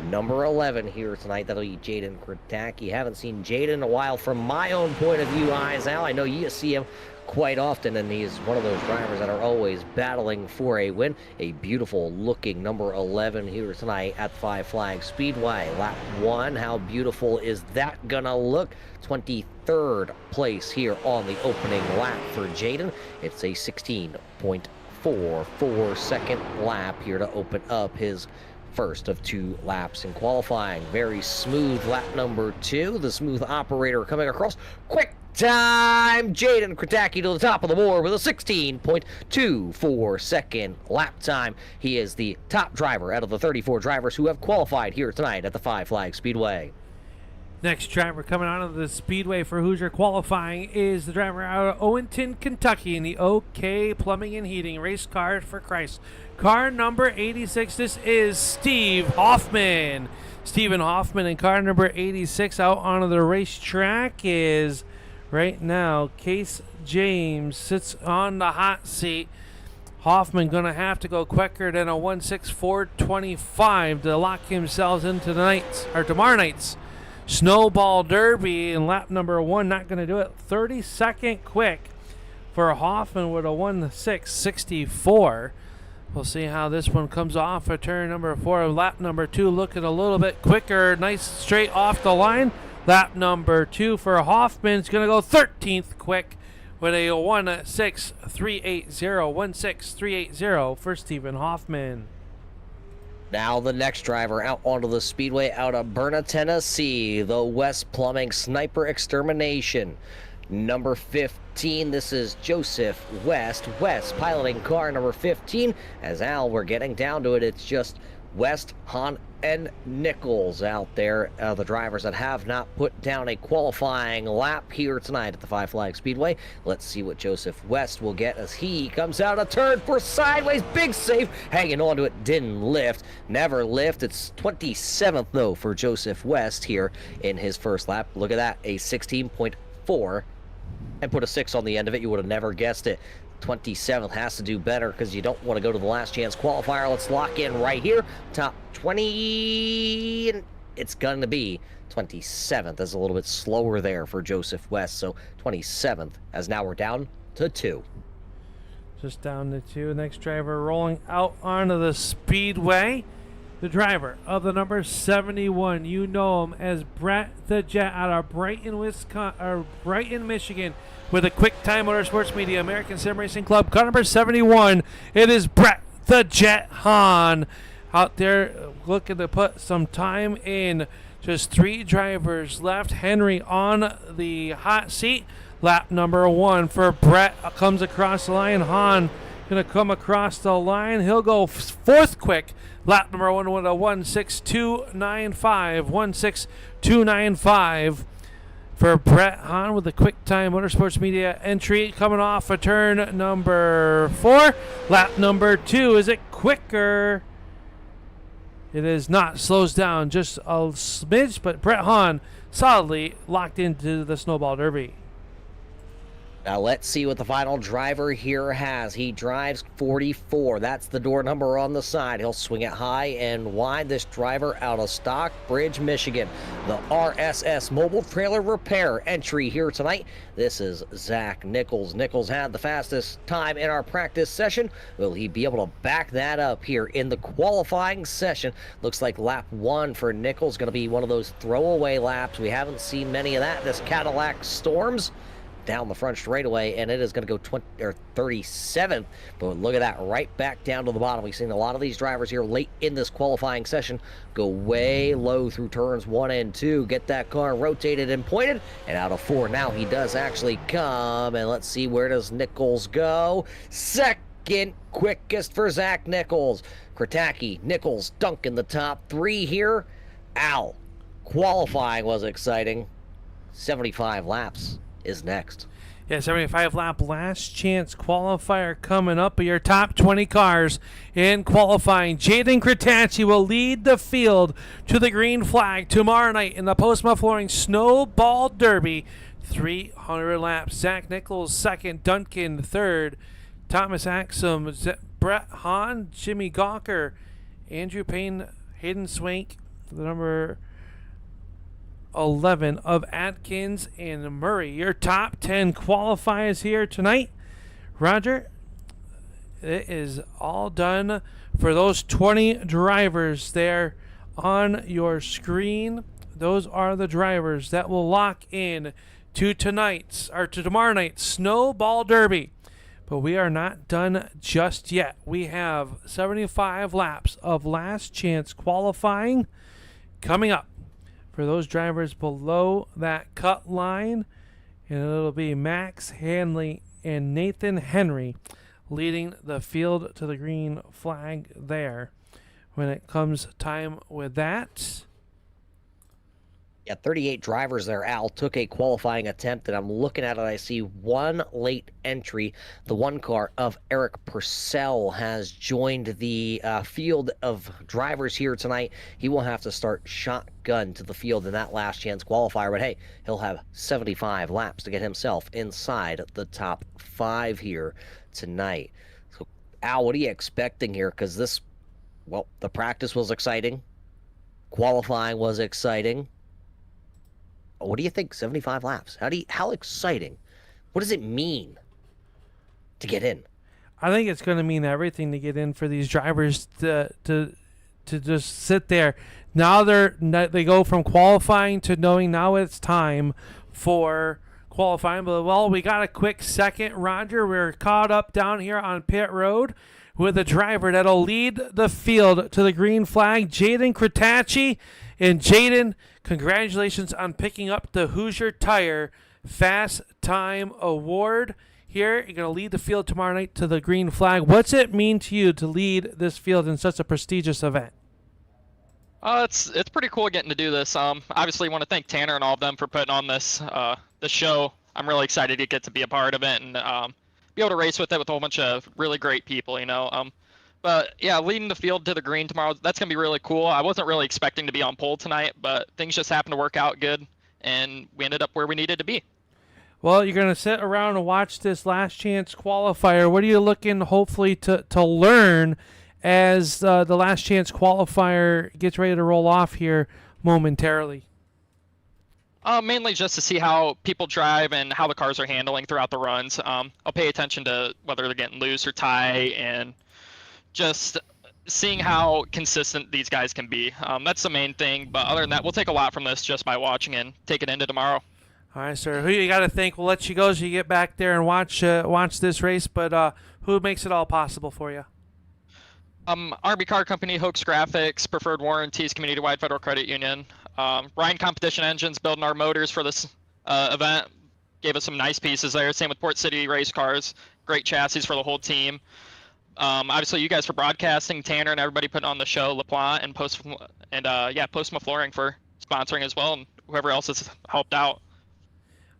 number 11 here tonight. That'll be Jaden Krataki. Haven't seen Jaden in a while from my own point of view, eyes out. I know you see him quite often, and he's one of those drivers that are always battling for a win. A beautiful looking number 11 here tonight at Five Flags Speedway. Lap 1, how beautiful is that gonna look? 23rd place here on the opening lap for Jaden. It's a 16.44 second lap here to open up his first of 2 laps in qualifying. Very smooth lap number 2. The smooth operator coming across. Quick time, Jaden Krataki to the top of the board with a 16.24 second lap time. He is the top driver out of the 34 drivers who have qualified here tonight at the Five Flags Speedway. Next driver coming out of the Speedway for Hoosier qualifying is the driver out of Owenton, Kentucky in the OK Plumbing and Heating Race Car for Christ. Car number 86, this is Steve Hoffman. Stephen Hoffman in car number 86 out onto the racetrack is right now Case James sits on the hot seat. Hoffman going to have to go quicker than a 1:6.425 to lock himself into tomorrow night's Snowball Derby. In lap number 1, not going to do it. 32nd quick for Hoffman with a 1:6.64. We'll see how this one comes off of turn number 4. Lap number 2 looking a little bit quicker. Nice straight off the line. Lap number 2 for Hoffman's going to go 13th quick with a 1:06.380. 1:06.380 for Stephen Hoffman. Now the next driver out onto the speedway out of Burna, Tennessee, the West Plumbing Sniper Extermination. Number 15, this is Joseph West. West piloting car number 15. As Al, we're getting down to it. It's just West, Hahn, and Nichols out there. The drivers that have not put down a qualifying lap here tonight at the Five Flag Speedway. Let's see what Joseph West will get as he comes out a turn for sideways. Big save. Hanging on to it. Didn't lift. Never lift. It's 27th, though, for Joseph West here in his first lap. Look at that. A 16.4. And put a 6 on the end of it. You would have never guessed it. 27th has to do better because you don't want to go to the last chance qualifier. Let's lock in right here. Top 20. And it's going to be 27th. That's a little bit slower there for Joseph West. So 27th, as now we're down to 2. Just down to 2. Next driver rolling out onto the speedway. The driver of the number 71. You know him as Brett the Jet out of Brighton, Michigan, with a Quick Time Motorsports Media American Sim Racing Club. Car number 71. It is Brett the Jet Hahn out there looking to put some time in. Just 3 drivers left. Henry on the hot seat. Lap number 1 for Brett comes across the line. Hahn going to come across the line. He'll go 4th quick. Lap number 1 with a 1:06.295. 1:06.295 for Brett Hahn with the Quick Time Motorsports Media entry coming off a turn number 4. Lap number 2. Is it quicker? It is not. Slows down just a smidge, but Brett Hahn solidly locked into the Snowball Derby. Now let's see what the final driver here has. He drives 44. That's the door number on the side. He'll swing it high and wide. This driver out of Stockbridge, Michigan. The RSS Mobile Trailer Repair entry here tonight. This is Zach Nichols. Nichols had the fastest time in our practice session. Will he be able to back that up here in the qualifying session? Looks like lap 1 for Nichols going to be one of those throwaway laps. We haven't seen many of that. This Cadillac Storms down the front straightaway, and it is going to go 37th. But look at that, right back down to the bottom. We've seen a lot of these drivers here late in this qualifying session go way low through turns 1 and 2, get that car rotated and pointed, and out of 4 now he does actually come. And let's see, where does Nichols go? Second quickest for Zach Nichols. Krataki, Nichols, Dunk in the top 3 here. Al, qualifying was exciting. 75 laps is next. Yeah, 75 lap last chance qualifier coming up. But your top 20 cars in qualifying. Jaden Kratacki will lead the field to the green flag tomorrow night in the Postma Flooring Snowball Derby. 300 laps. Zach Nichols second, Duncan third, Thomas Axum, Brett Hahn, Jimmy Gawker, Andrew Payne, Hayden Swank, the number 11 of Atkins and Murray. Your top 10 qualifiers here tonight. Roger, it is all done for those 20 drivers there on your screen. Those are the drivers that will lock in to tomorrow night's Snowball Derby. But we are not done just yet. We have 75 laps of last chance qualifying coming up for those drivers below that cut line, and it'll be Max Hanley and Nathan Henry leading the field to the green flag there when it comes time with that. Yeah, 38 drivers there. Al took a qualifying attempt, and I'm looking at it. I see one late entry. The one car of Eric Purcell has joined the field of drivers here tonight. He will have to start shotgun to the field in that last chance qualifier, but hey, he'll have 75 laps to get himself inside the top 5 here tonight. So, Al, what are you expecting here? Because the practice was exciting. Qualifying was exciting. What do you think? 75 laps. How exciting? What does it mean to get in? I think it's going to mean everything to get in for these drivers to to just sit there. Now they go from qualifying to knowing now it's time for qualifying. But, well, we got a quick second, Roger. We're caught up down here on pit road with a driver that'll lead the field to the green flag, Jaden Kratacci. And Jaden, congratulations on picking up the Hoosier Tire Fast Time Award. Here, you're going to lead the field tomorrow night to the green flag. What's it mean to you to lead this field in such a prestigious event? It's pretty cool getting to do this. Obviously, want to thank Tanner and all of them for putting on this show. I'm really excited to get to be a part of it and be able to race with it with a whole bunch of really great people, you know. But yeah, leading the field to the green tomorrow, that's gonna be really cool. I wasn't really expecting to be on pole tonight, but things just happened to work out good, and we ended up where we needed to be. Well, you're going to sit around and watch this last chance qualifier. What are you looking, hopefully, to learn as the last chance qualifier gets ready to roll off here momentarily? Mainly just to see how people drive and how the cars are handling throughout the runs. I'll pay attention to whether they're getting loose or tight, and just seeing how consistent these guys can be. That's the main thing. But other than that, we'll take a lot from this just by watching and take it into tomorrow. All right, sir. Who you got to thank? We'll let you go as you get back there and watch this race. But who makes it all possible for you? RB Car Company, Hoax Graphics, Preferred Warranties, Community-Wide Federal Credit Union, Ryan Competition Engines building our motors for this event. Gave us some nice pieces there. Same with Port City Race Cars. Great chassis for the whole team. Obviously, you guys for broadcasting, Tanner and everybody putting on the show, LaPlante and Postma Flooring for sponsoring as well, and whoever else has helped out.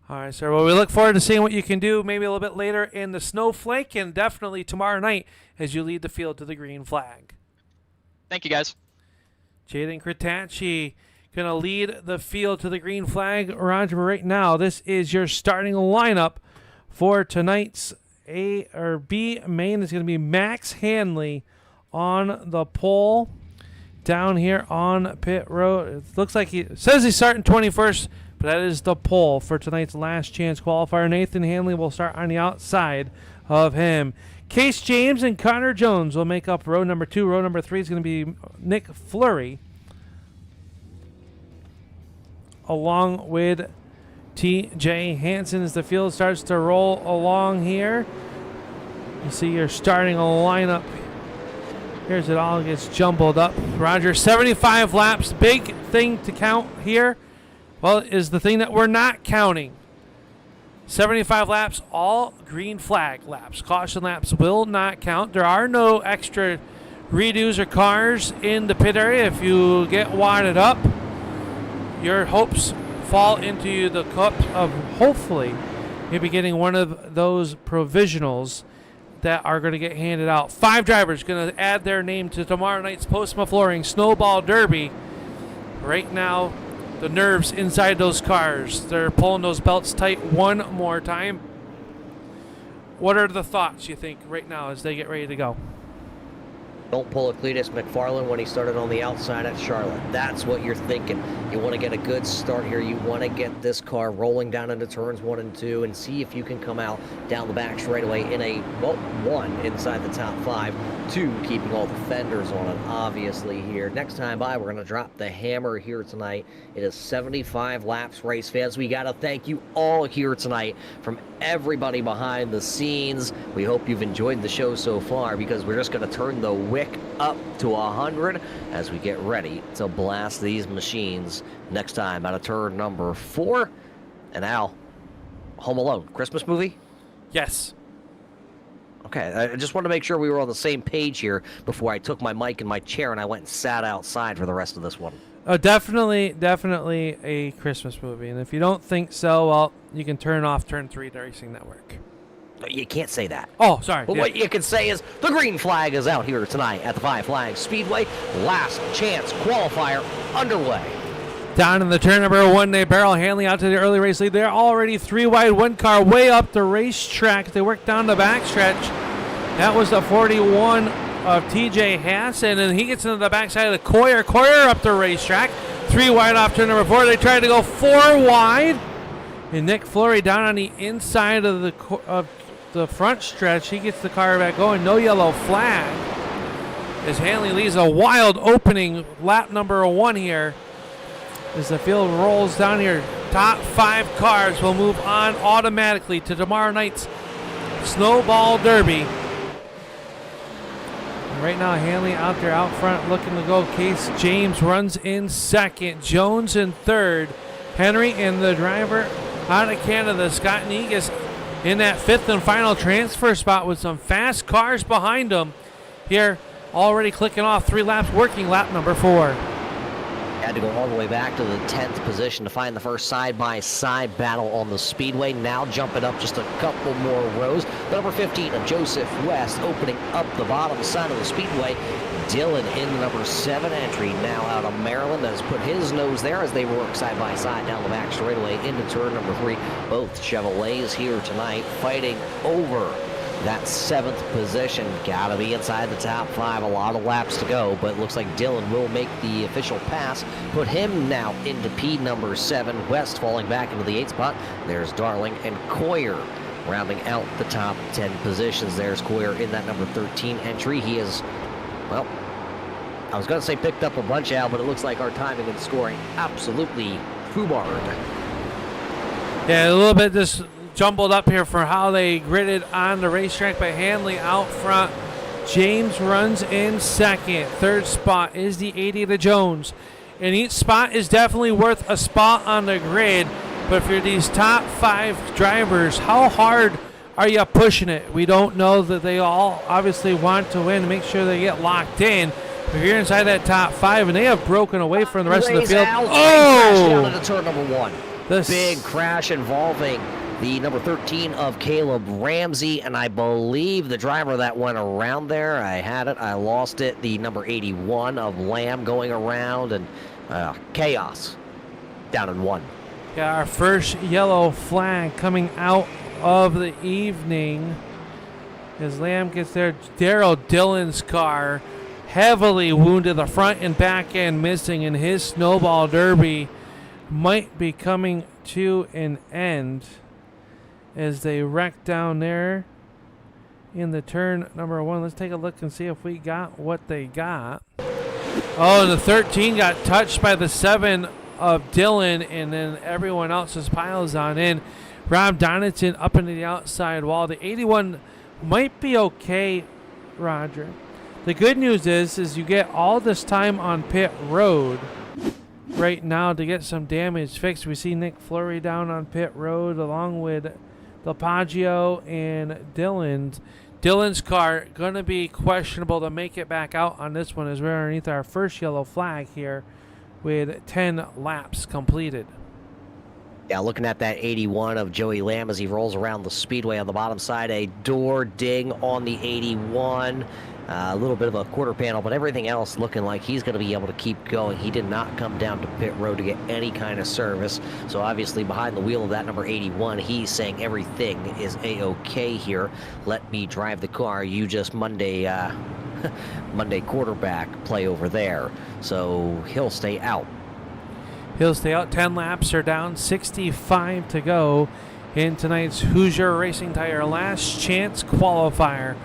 All right, sir. Well, we look forward to seeing what you can do maybe a little bit later in the Snowflake and definitely tomorrow night as you lead the field to the green flag. Thank you, guys. Jaden Kratacci going to lead the field to the green flag. Roger, right now, this is your starting lineup for tonight's A or B main. Is going to be Max Hanley on the pole down here on pit road. It looks like he says he's starting 21st. But that is the pole for tonight's last chance qualifier. Nathan Hanley will start on the outside of him. Case James and Connor Jones will make up row number 2. Row number 3 is going to be Nick Fleury, along with T.J. Hansen as the field starts to roll along here. You see your starting lineup. Here's it all gets jumbled up. Roger, 75 laps. Big thing to count here. Well, is the thing that we're not counting. 75 laps, all green flag laps. Caution laps will not count. There are no extra redos or cars in the pit area. If you get wadded up, your hopes fall into the cup of hopefully maybe getting one of those provisionals that are going to get handed out. 5 drivers going to add their name to tomorrow night's Postma Flooring Snowball Derby. Right now, the nerves inside those cars. They're pulling those belts tight one more time. What are the thoughts, you think, right now as they get ready to go? Don't pull a Cletus McFarland when he started on the outside at Charlotte. That's what you're thinking. You want to get a good start here. You want to get this car rolling down into turns 1 and 2 and see if you can come out down the back straightaway in a, well, 1 inside the top 5, 2 keeping all the fenders on it, obviously, here. Next time by, we're going to drop the hammer here tonight. It is 75 laps, race fans. We got to thank you all here tonight from everybody behind the scenes. We hope you've enjoyed the show so far because we're just going to turn the wick up to 100 as we get ready to blast these machines next time out of turn number 4. And Al, Home Alone, Christmas movie? Yes. Okay, I just wanted to make sure we were on the same page here before I took my mic and my chair and I went and sat outside for the rest of this one. Oh, definitely a Christmas movie. And if you don't think so, well, you can turn off Turn 3 to Racing Network. You can't say that. Oh, sorry. But what you can say is the green flag is out here tonight at the Five Flags Speedway. Last chance qualifier underway. Down in the turn number 1, they barrel Hanley out to the early race lead. They're already 3 wide, 1 car way up the racetrack. They work down the backstretch. That was the 41 of T.J. Hansen, and he gets into the backside of the Coyer. Coyer up the racetrack. 3 wide off turn number 4. They tried to go 4 wide. And Nick Fleury down on the inside of the front stretch. He gets the car back going. No yellow flag as Hanley leaves a wild opening lap number 1 here. As the field rolls down here, top 5 cars will move on automatically to tomorrow night's Snowball Derby. And right now, Hanley out there out front looking to go. Case James runs in second. Jones in third. Henry and the driver out of Canada, Scott Negus, in that 5th and final transfer spot with some fast cars behind him. Here, already clicking off 3 laps, working lap number 4. Had to go all the way back to the 10th position to find the first side-by-side battle on the speedway. Now jumping up just a couple more rows. The number 15 of Joseph West opening up the bottom side of the speedway. Dylan in the number 7 entry now out of Maryland has put his nose there as they work side-by-side down the back straightaway into turn number 3. Both Chevrolets here tonight fighting over that 7th position. Gotta be inside the top 5. A lot of laps to go, but it looks like Dylan will make the official pass. Put him now into P number 7. West falling back into the 8th spot. There's Darling and Coyer rounding out the top 10 positions. There's Coyer in that number 13 entry. He is, well, I was going to say picked up a bunch, Al, but it looks like our timing and scoring absolutely foobarred. Yeah, a little bit just jumbled up here for how they gridded on the racetrack, but Hanley out front. James runs in second. 3rd spot is the 80 to Jones. And each spot is definitely worth a spot on the grid. But for these top 5 drivers, how hard are you pushing it? We don't know that they all obviously want to win, make sure they get locked in. But if you're inside that top 5 and they have broken away from the rest of the field. Down into turn number 1. This big crash involving the number 13 of Caleb Ramsey, and I believe the driver that went around there, I had it, I lost it, the number 81 of Lamb going around, and chaos down in 1. Yeah, our first yellow flag coming out of the evening as Lamb gets there. Daryl Dillon's car heavily wounded, the front and back end missing, and his Snowball Derby might be coming to an end as they wreck down there in the turn number 1. Let's take a look and see if we got what they got. Oh, and the 13 got touched by the 7 of Dylan, and then everyone else just piles on in. Rob Donaldson up into the outside wall. The 81 might be okay, Roger. The good news is you get all this time on pit road right now to get some damage fixed. We see Nick Fleury down on pit road along with Delpaggio and Dylan's. Dylan's car going to be questionable to make it back out on this one as we're underneath our first yellow flag here with 10 laps completed. Yeah, looking at that 81 of Joey Lamb as he rolls around the speedway on the bottom side. A door ding on the 81. A little bit of a quarter panel, but everything else looking like he's going to be able to keep going. He did not come down to pit road to get any kind of service. So obviously behind the wheel of that number 81, he's saying everything is A-OK here. Let me drive the car. You just Monday quarterback play over there. So he'll stay out. He'll stay out. 10 laps are down, 65 to go in tonight's Hoosier Racing Tire last chance qualifier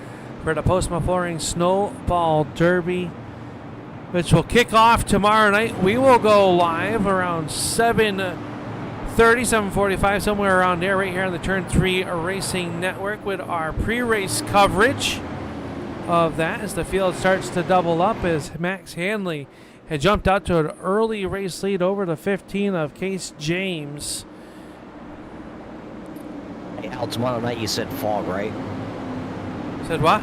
for the Postma Flooring Snowball Derby, which will kick off tomorrow night. We will go live around 7:30, 7:45, somewhere around there, right here on the Turn 3 Racing Network with our pre-race coverage of that as the field starts to double up as Max Hanley had jumped out to an early race lead over the 15 of Case James. Hey, Al, tomorrow night you said fog, right? Said what?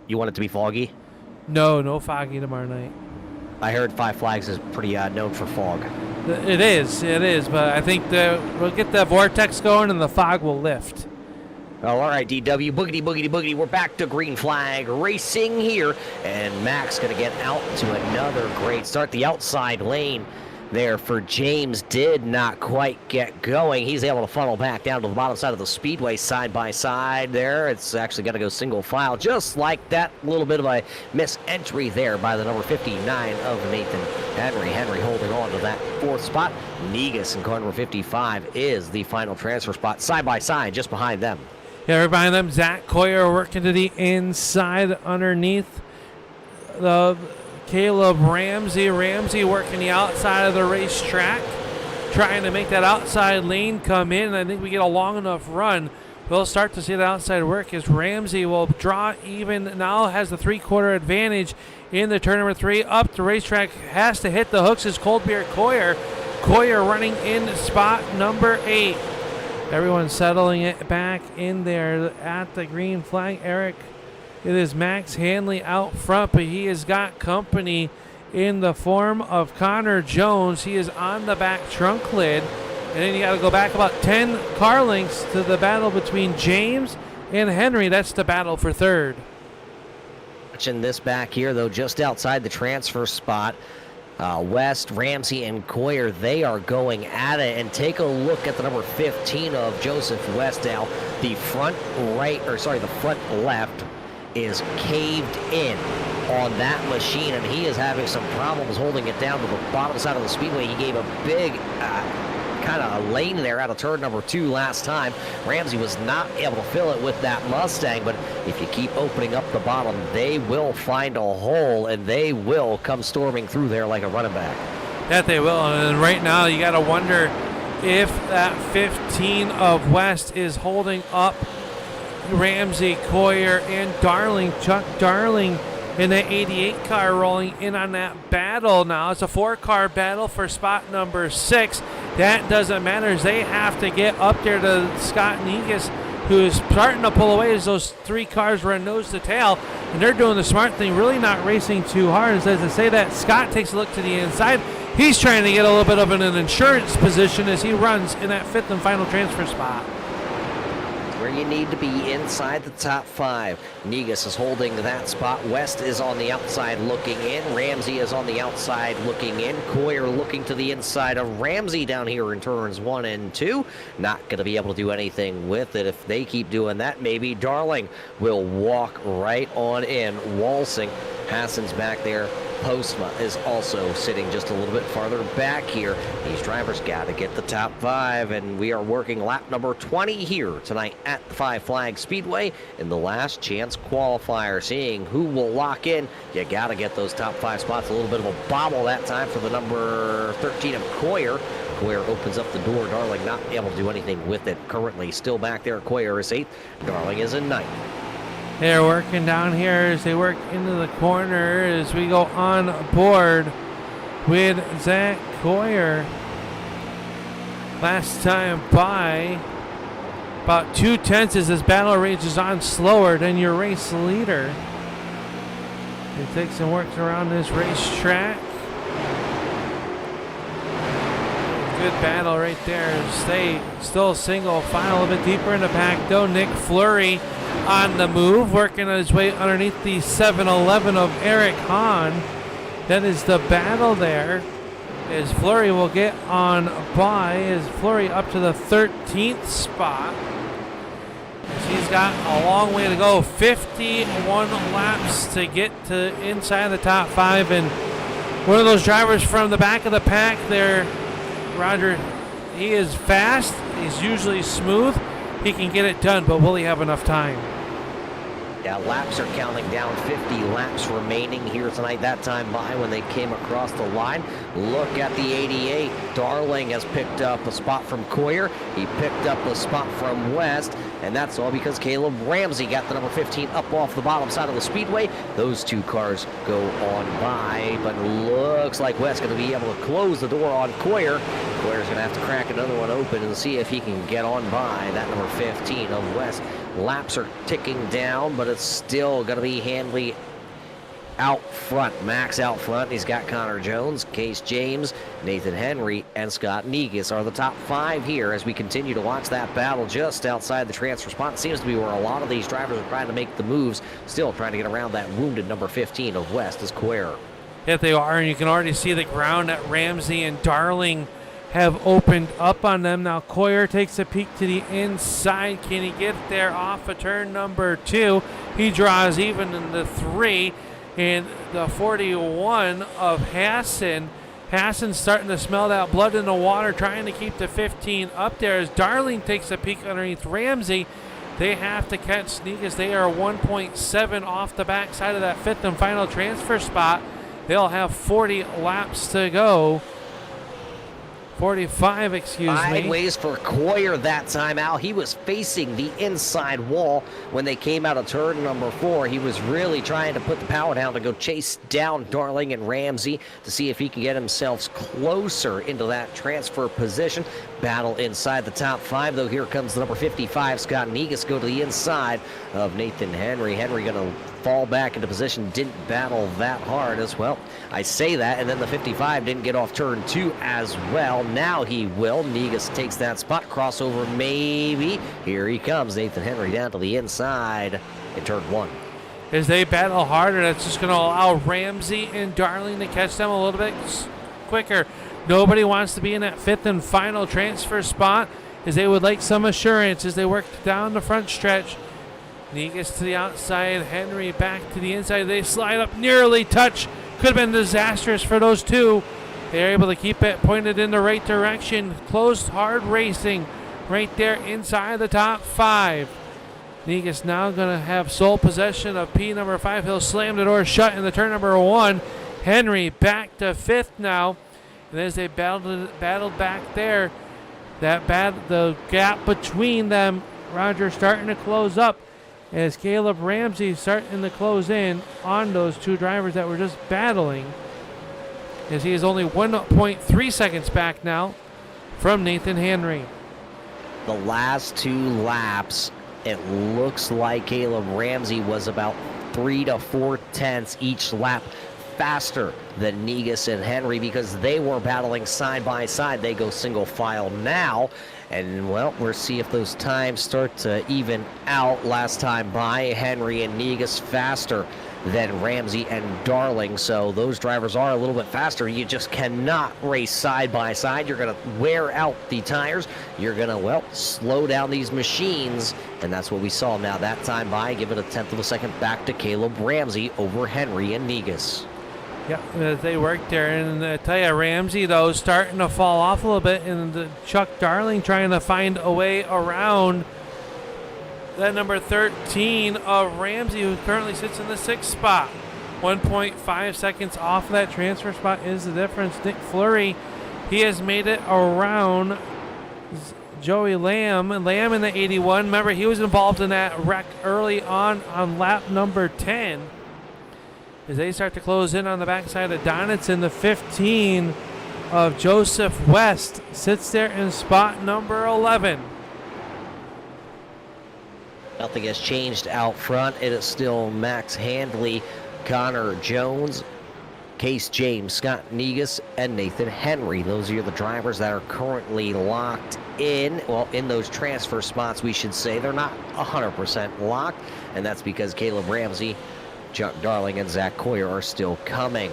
You want it to be foggy? No foggy tomorrow night. I heard Five Flags is pretty known for fog. It is, but I think we'll get the vortex going and the fog will lift. Oh, all right, DW, boogity, boogity, boogity. We're back to green flag racing here, and Max going to get out to another great start. The outside lane there for James did not quite get going. He's able to funnel back down to the bottom side of the speedway side by side there. It's actually going to go single file, just like that. Little bit of a mis-entry there by the number 59 of Nathan Henry. Henry holding on to that 4th spot. Negus in car number 55 is the final transfer spot, side by side, just behind them. Yeah, right behind them, Zach Coyer working to the inside underneath Caleb Ramsey. Ramsey working the outside of the racetrack, trying to make that outside lane come in. And I think we get a long enough run, we'll start to see the outside work as Ramsey will draw even. Now has the 3/4 advantage in the turn number 3. Up the racetrack, has to hit the hooks is Coldbeer Coyer. Coyer running in spot number 8. Everyone settling it back in there at the green flag. Eric, it is Max Hanley out front, but he has got company in the form of Connor Jones. He is on the back trunk lid. And then you got to go back about 10 car lengths to the battle between James and Henry. That's the battle for third. Watching this back here, though, just outside the transfer spot. West, Ramsey, and Coyer, they are going at it. And take a look at the number 15 of Joseph West now. The front left is caved in on that machine, and he is having some problems holding it down to the bottom side of the speedway. He gave a big kind of lane there out of turn number 2 last time. Ramsey was not able to fill it with that Mustang, but if you keep opening up the bottom, they will find a hole, and they will come storming through there like a running back. That they will, and right now you got to wonder if that 15 of West is holding up Ramsey, Coyer, and Darling. Chuck Darling in the 88 car rolling in on that battle now. It's a 4-car battle for spot number 6. That doesn't matter as they have to get up there to Scott Negus, who is starting to pull away as those 3 cars run nose to tail. And they're doing the smart thing, really not racing too hard. As I say that, Scott takes a look to the inside. He's trying to get a little bit of an insurance position as he runs in that 5th and final transfer spot. Where you need to be inside the top 5. Negus is holding that spot. West is on the outside looking in. Ramsey is on the outside looking in. Coyer looking to the inside of Ramsey down here in turns 1 and 2. Not going to be able to do anything with it. If they keep doing that, maybe Darling will walk right on in, waltzing. Hassan's back there. Postma is also sitting just a little bit farther back here. These drivers got to get the top 5, and we are working lap number 20 here tonight at the Five Flags Speedway in the last chance qualifier. Seeing who will lock in. You got to get those top 5 spots. A little bit of a bobble that time for the number 13 of Coyer. Coyer opens up the door. Darling not able to do anything with it. Currently still back there. Coyer is 8th. Darling is in 9th. They're working down here as they work into the corner as we go on board with Zach Coyer. Last time by about 2/10 as this battle rages on slower than your race leader. It takes and works around this racetrack. Good battle right there. Stay still single file a bit deeper in the pack though. Nick Fleury on the move, working his way underneath the 7-11 of Eric Hahn. That is the battle there. As Fleury will get on by, is Fleury up to the 13th spot. He's got a long way to go. 51 laps to get to inside the top 5, and one of those drivers from the back of the pack there, Roger, he is fast. He's usually smooth. He can get it done, but will he have enough time? Yeah, laps are counting down. 50 laps remaining here tonight. That time by when they came across the line. Look at the 88. Darling has picked up a spot from Coyer. He picked up a spot from West. And that's all because Caleb Ramsey got the number 15 up off the bottom side of the speedway. Those 2 cars go on by. But looks like West's going to be able to close the door on Coyer. Coyer's going to have to crack another one open and see if he can get on by that number 15 of West. Laps are ticking down, but it's still going to be Handley out front. Max out front. He's got Connor Jones, Case James, Nathan Henry, and Scott Negus are the top 5 here as we continue to watch that battle just outside the transfer spot. It seems to be where a lot of these drivers are trying to make the moves, still trying to get around that wounded number 15 of West is Coyer. Yeah, they are, and you can already see the ground that Ramsey and Darling have opened up on them. Now Coyer takes a peek to the inside. Can he get there off of turn number 2? He draws even in the 3. And the 41 of Hassan. Hassan's starting to smell that blood in the water, trying to keep the 15 up there as Darling takes a peek underneath Ramsey. They have to catch Negus. They are 1.7 off the backside of that fifth and final transfer spot. They'll have 40 laps to go. 45, excuse me. Sideways for Coyer that time, Al. He was facing the inside wall when they came out of turn number 4. He was really trying to put the power down to go chase down Darling and Ramsey to see if he can get himself closer into that transfer position. Battle inside the top 5, though. Here comes the number 55, Scott Negus, go to the inside of Nathan Henry. Henry going to fall back into position, didn't battle that hard as well. I say that, and then the 55 didn't get off turn 2 as well. Now he will. Negus takes that spot. Crossover maybe. Here he comes. Nathan Henry down to the inside in turn 1. As they battle harder, that's just going to allow Ramsey and Darling to catch them a little bit quicker. Nobody wants to be in that fifth and final transfer spot, as they would like some assurance as they work down the front stretch. Negus to the outside, Henry back to the inside. They slide up, nearly touch. Could have been disastrous for those two. They're able to keep it pointed in the right direction. Close, hard racing right there inside the top 5. Negus now going to have sole possession of P number 5. He'll slam the door shut in the turn number 1. Henry back to 5th now. And as they battled back there, the gap between them, Roger, starting to close up. As Caleb Ramsey starting to close in on those two drivers that were just battling, as he is only 1.3 seconds back now from Nathan Henry. The last 2 laps, it looks like Caleb Ramsey was about 3 to 4 tenths each lap faster than Negus and Henry because they were battling side by side. They go single file now. And, well, we'll see if those times start to even out. Last time by, Henry and Negus faster than Ramsey and Darling. So those drivers are a little bit faster. You just cannot race side by side. You're going to wear out the tires. You're going to, well, slow down these machines. And that's what we saw now that time by. Give it a tenth of a second back to Caleb Ramsey over Henry and Negus. Yeah, they worked there, and I tell you, Ramsey, though, starting to fall off a little bit, and Chuck Darling trying to find a way around that number 13 of Ramsey, who currently sits in the 6th spot. 1.5 seconds off of that transfer spot is the difference. Nick Fleury, he has made it around Joey Lamb in the 81. Remember, he was involved in that wreck early on lap number 10. As they start to close in on the backside of Donitson, the 15 of Joseph West sits there in spot number 11. Nothing has changed out front. It is still Max Handley, Connor Jones, Case James, Scott Negus, and Nathan Henry. Those are the drivers that are currently locked in. Well, in those transfer spots, we should say. They're not 100% locked, and that's because Caleb Ramsey, Chuck Darling, and Zach Coyer are still coming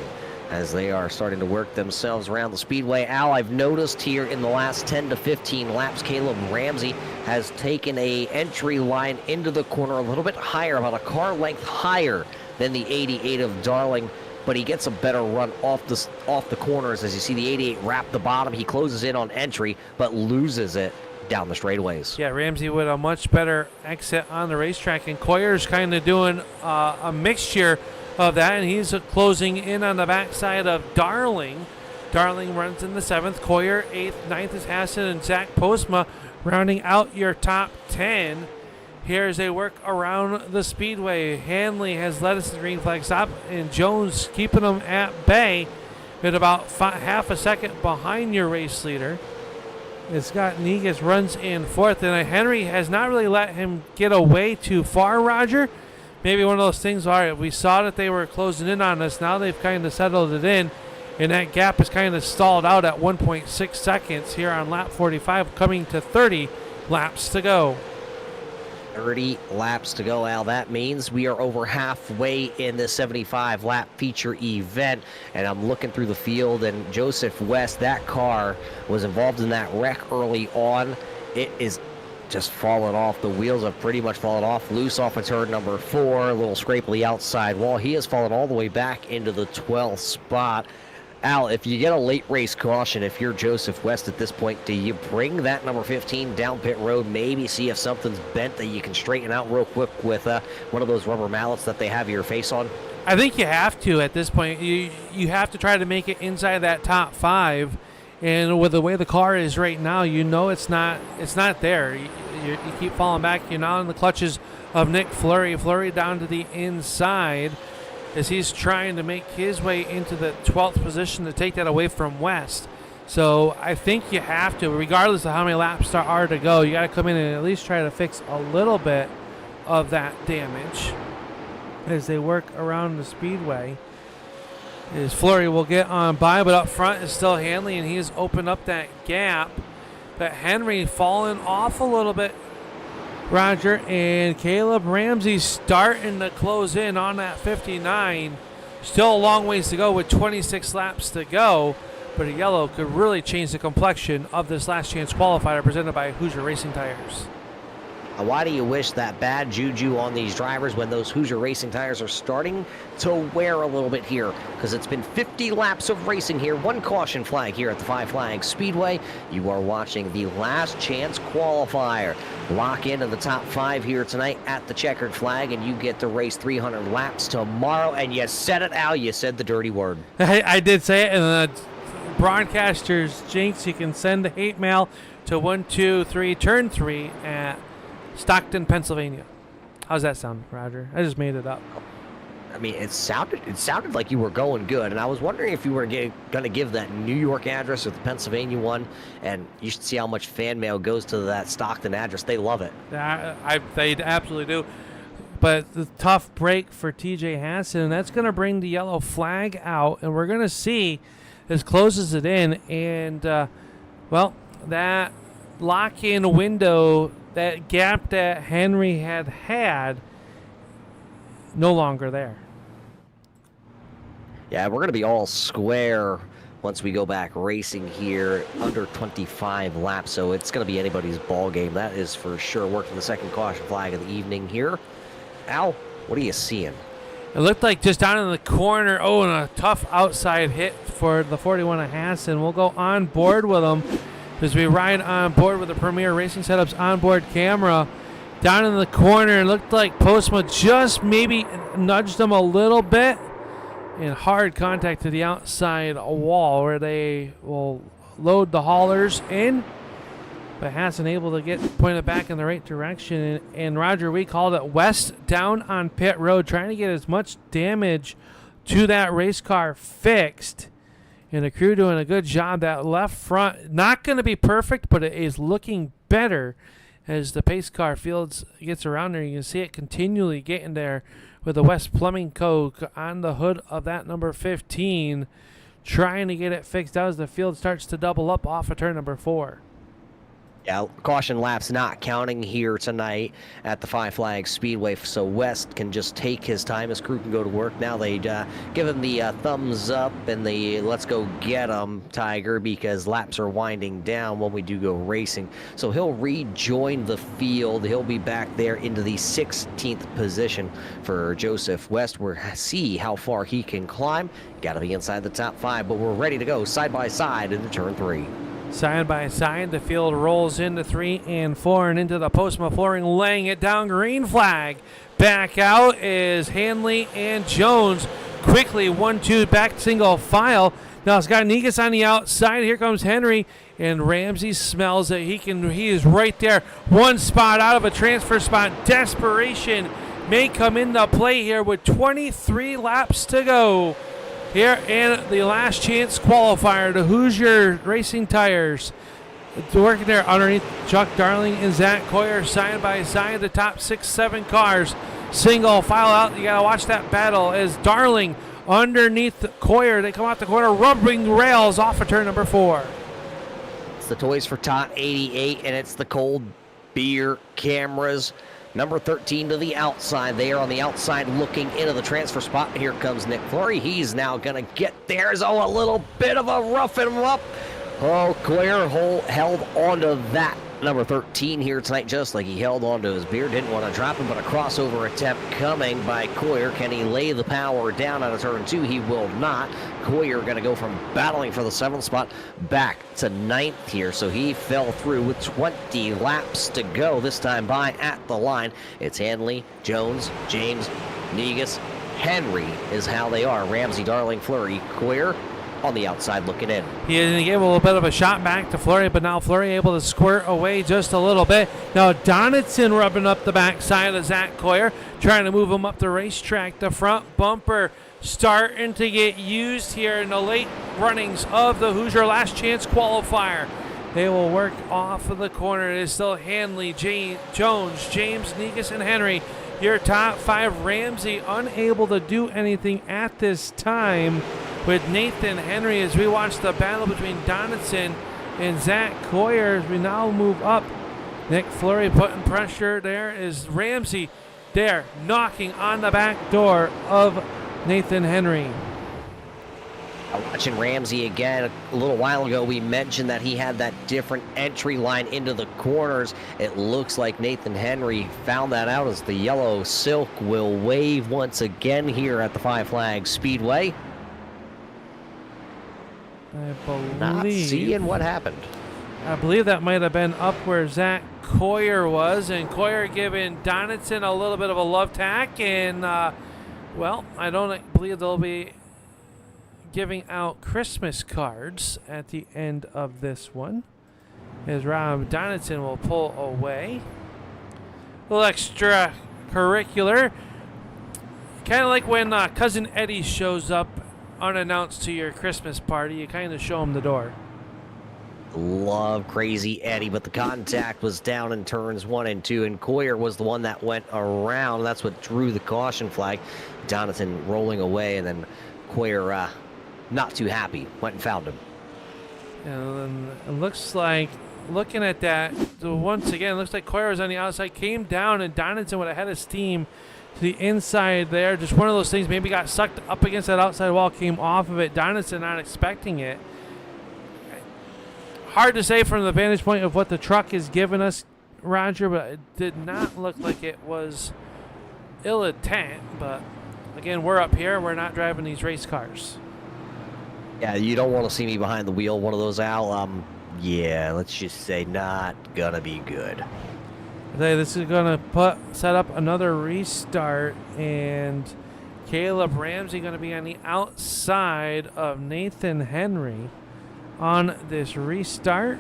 as they are starting to work themselves around the speedway. Al, I've noticed here in the last 10 to 15 laps, Caleb Ramsey has taken a entry line into the corner a little bit higher, about a car length higher than the 88 of Darling, but he gets a better run off the corners. As you see the 88 wrap the bottom, he closes in on entry, but loses it down the straightaways. Yeah, Ramsey with a much better exit on the racetrack, and Coyer's kind of doing a mixture of that, and he's closing in on the backside of Darling. Darling runs in the 7th, Coyer 8th, 9th is Hassan, and Zach Postma rounding out your top 10. Here as they work around the speedway, Hanley has led us to the green flag stop, and Jones keeping them at bay at about half a second behind your race leader. Scott Negus runs in 4th, and Henry has not really let him get away too far, Roger. Maybe one of those things, all right, we saw that they were closing in on us. Now they've kind of settled it in, and that gap is kind of stalled out at 1.6 seconds here on lap 45, coming to 30 laps to go. 30 laps to go, Al. That means we are over halfway in the 75-lap feature event. And I'm looking through the field, and Joseph West, that car was involved in that wreck early on. It is just fallen off. The wheels have pretty much fallen off, loose off of turn number 4, a little scrape of the outside wall. He has fallen all the way back into the 12th spot. Al, if you get a late race caution, if you're Joseph West at this point, do you bring that number 15 down pit road, maybe see if something's bent that you can straighten out real quick with one of those rubber mallets that they have your face on? I think you have to at this point. You have to try to make it inside that top 5, and with the way the car is right now, you know it's not there. You keep falling back. You're now in the clutches of Nick Fleury. Fleury down to the inside as he's trying to make his way into the 12th position to take that away from West. So I think you have to, regardless of how many laps there are to go, you got to come in and at least try to fix a little bit of that damage as they work around the speedway. As Fleury will get on by, but up front is still Hanley, and he's opened up that gap. But Henry falling off a little bit, Roger, and Caleb Ramsey starting to close in on that 59. Still a long ways to go with 26 laps to go, but a yellow could really change the complexion of this last chance qualifier presented by Hoosier Racing Tires. Why do you wish that bad juju on these drivers when those Hoosier Racing tires are starting to wear a little bit here? Because it's been 50 laps of racing here. One caution flag here at the Five Flags Speedway. You are watching the last chance qualifier. Lock into the top 5 here tonight at the checkered flag, and you get to race 300 laps tomorrow. And you said it, Al. You said the dirty word. I did say it, and the broadcasters, Jinx, you can send the hate mail to 123 Turn 3 at Stockton, Pennsylvania. How's that sound, Roger? I just made it up. I mean, it sounded like you were going good, and I was wondering if you were going to give that New York address or the Pennsylvania one, and you should see how much fan mail goes to that Stockton address. They love it. They absolutely do. But the tough break for TJ Hassan, and that's going to bring the yellow flag out, and we're going to see this closes it in, and, that lock-in window, that gap that Henry had no longer there. Yeah, we're going to be all square once we go back racing here, under 25 laps, so it's going to be anybody's ball game. That is for sure. Working the second caution flag of the evening here. Al, what are you seeing? It looked like just down in the corner, and a tough outside hit for the 41 of Hassan. We'll go on board with him as we ride on board with the Premier Racing Setups onboard camera. Down in the corner, it looked like Postma just maybe nudged him a little bit in hard contact to the outside wall where they will load the haulers in. But Hassan able to get pointed back in the right direction. And Roger, we called it West down on pit road, trying to get as much damage to that race car fixed. And the crew doing a good job. That left front, not going to be perfect, but it is looking better as the pace car Fields gets around there. You can see it continually getting there with the West Plumbing Co. on the hood of that number 15, trying to get it fixed out as the field starts to double up off of turn number 4. Yeah, caution laps not counting here tonight at the Five Flags Speedway, so West can just take his time. His crew can go to work. Now they give him the thumbs up and the let's go get him, Tiger, because laps are winding down when we do go racing. So he'll rejoin the field. He'll be back there into the 16th position for Joseph West. We'll see how far he can climb. Got to be inside the top 5, but we're ready to go side by side into turn 3. Side by side, the field rolls into 3 and 4 and into the Postma Flooring, laying it down. Green flag. Back out is Hanley and Jones. Quickly 1-2 back single file. Now it's got Negus on the outside. Here comes Henry, and Ramsey smells it. He is right there. One spot out of a transfer spot. Desperation may come into play here with 23 laps to go. Here in the last chance qualifier, the Hoosier Racing Tires. Working there underneath Chuck Darling and Zach Coyer side by side. The top 6-7 cars single file out. You got to watch that battle as Darling underneath Coyer. They come out the corner, rubbing rails off of turn number 4. It's the Toys for Tot 88, and it's the cold beer cameras. Number 13 to the outside. They are on the outside looking into the transfer spot. Here comes Nick Fleury. He's now going to get theirs. A little bit of a rough him up. Coyer held onto that Number 13 here tonight, just like he held on to his beer, didn't want to drop him, but a crossover attempt coming by Coyer. Can he lay the power down out of turn 2? He will not. Coyer going to go from battling for the 7th spot back to 9th here, so he fell through with 20 laps to go, this time by at the line. It's Hanley, Jones, James, Negus, Henry is how they are. Ramsey, Darling, Fleury, Coyer on the outside looking in. He gave a little bit of a shot back to Fleury, but now Fleury able to squirt away just a little bit. Now Donaldson rubbing up the backside of Zach Coyer, trying to move him up the racetrack. The front bumper starting to get used here in the late runnings of the Hoosier Last Chance qualifier. They will work off of the corner. It is still Hanley, Jones, James, Negus, and Henry. Your top 5. Ramsey unable to do anything at this time with Nathan Henry as we watch the battle between Donaldson and Zach Coyer as we now move up. Nick Fleury putting pressure. There is Ramsey there knocking on the back door of Nathan Henry. Watching Ramsey again, a little while ago we mentioned that he had that different entry line into the corners. It looks like Nathan Henry found that out as the yellow silk will wave once again here at the Five Flags Speedway. I believe, not seeing what happened. I believe that might have been up where Zach Coyer was, and Coyer giving Donaldson a little bit of a love tack, and well, I don't believe they'll be giving out Christmas cards at the end of this one, as Rob Donaldson will pull away. A little extra curricular, kind of like when Cousin Eddie shows up unannounced to your Christmas party. You kind of show him the door. Love Crazy Eddie, but the contact was down in turns 1 and 2, and Coyer was the one that went around. That's what drew the caution flag. Donaldson rolling away, and then Coyer not too happy, went and found him. And it looks like, looking at that, once again, it looks like Coyer was on the outside, came down, and Donaldson would have had his steam to the inside there. Just one of those things, maybe got sucked up against that outside wall, came off of it. Donaldson not expecting it. Hard to say from the vantage point of what the truck is giving us, Roger, but it did not look like it was ill intent. But again, we're up here. We're not driving these race cars. Yeah, you don't want to see me behind the wheel, one of those, Al. Yeah, let's just say not gonna be good. This is gonna set up another restart, and Caleb Ramsey gonna be on the outside of Nathan Henry on this restart.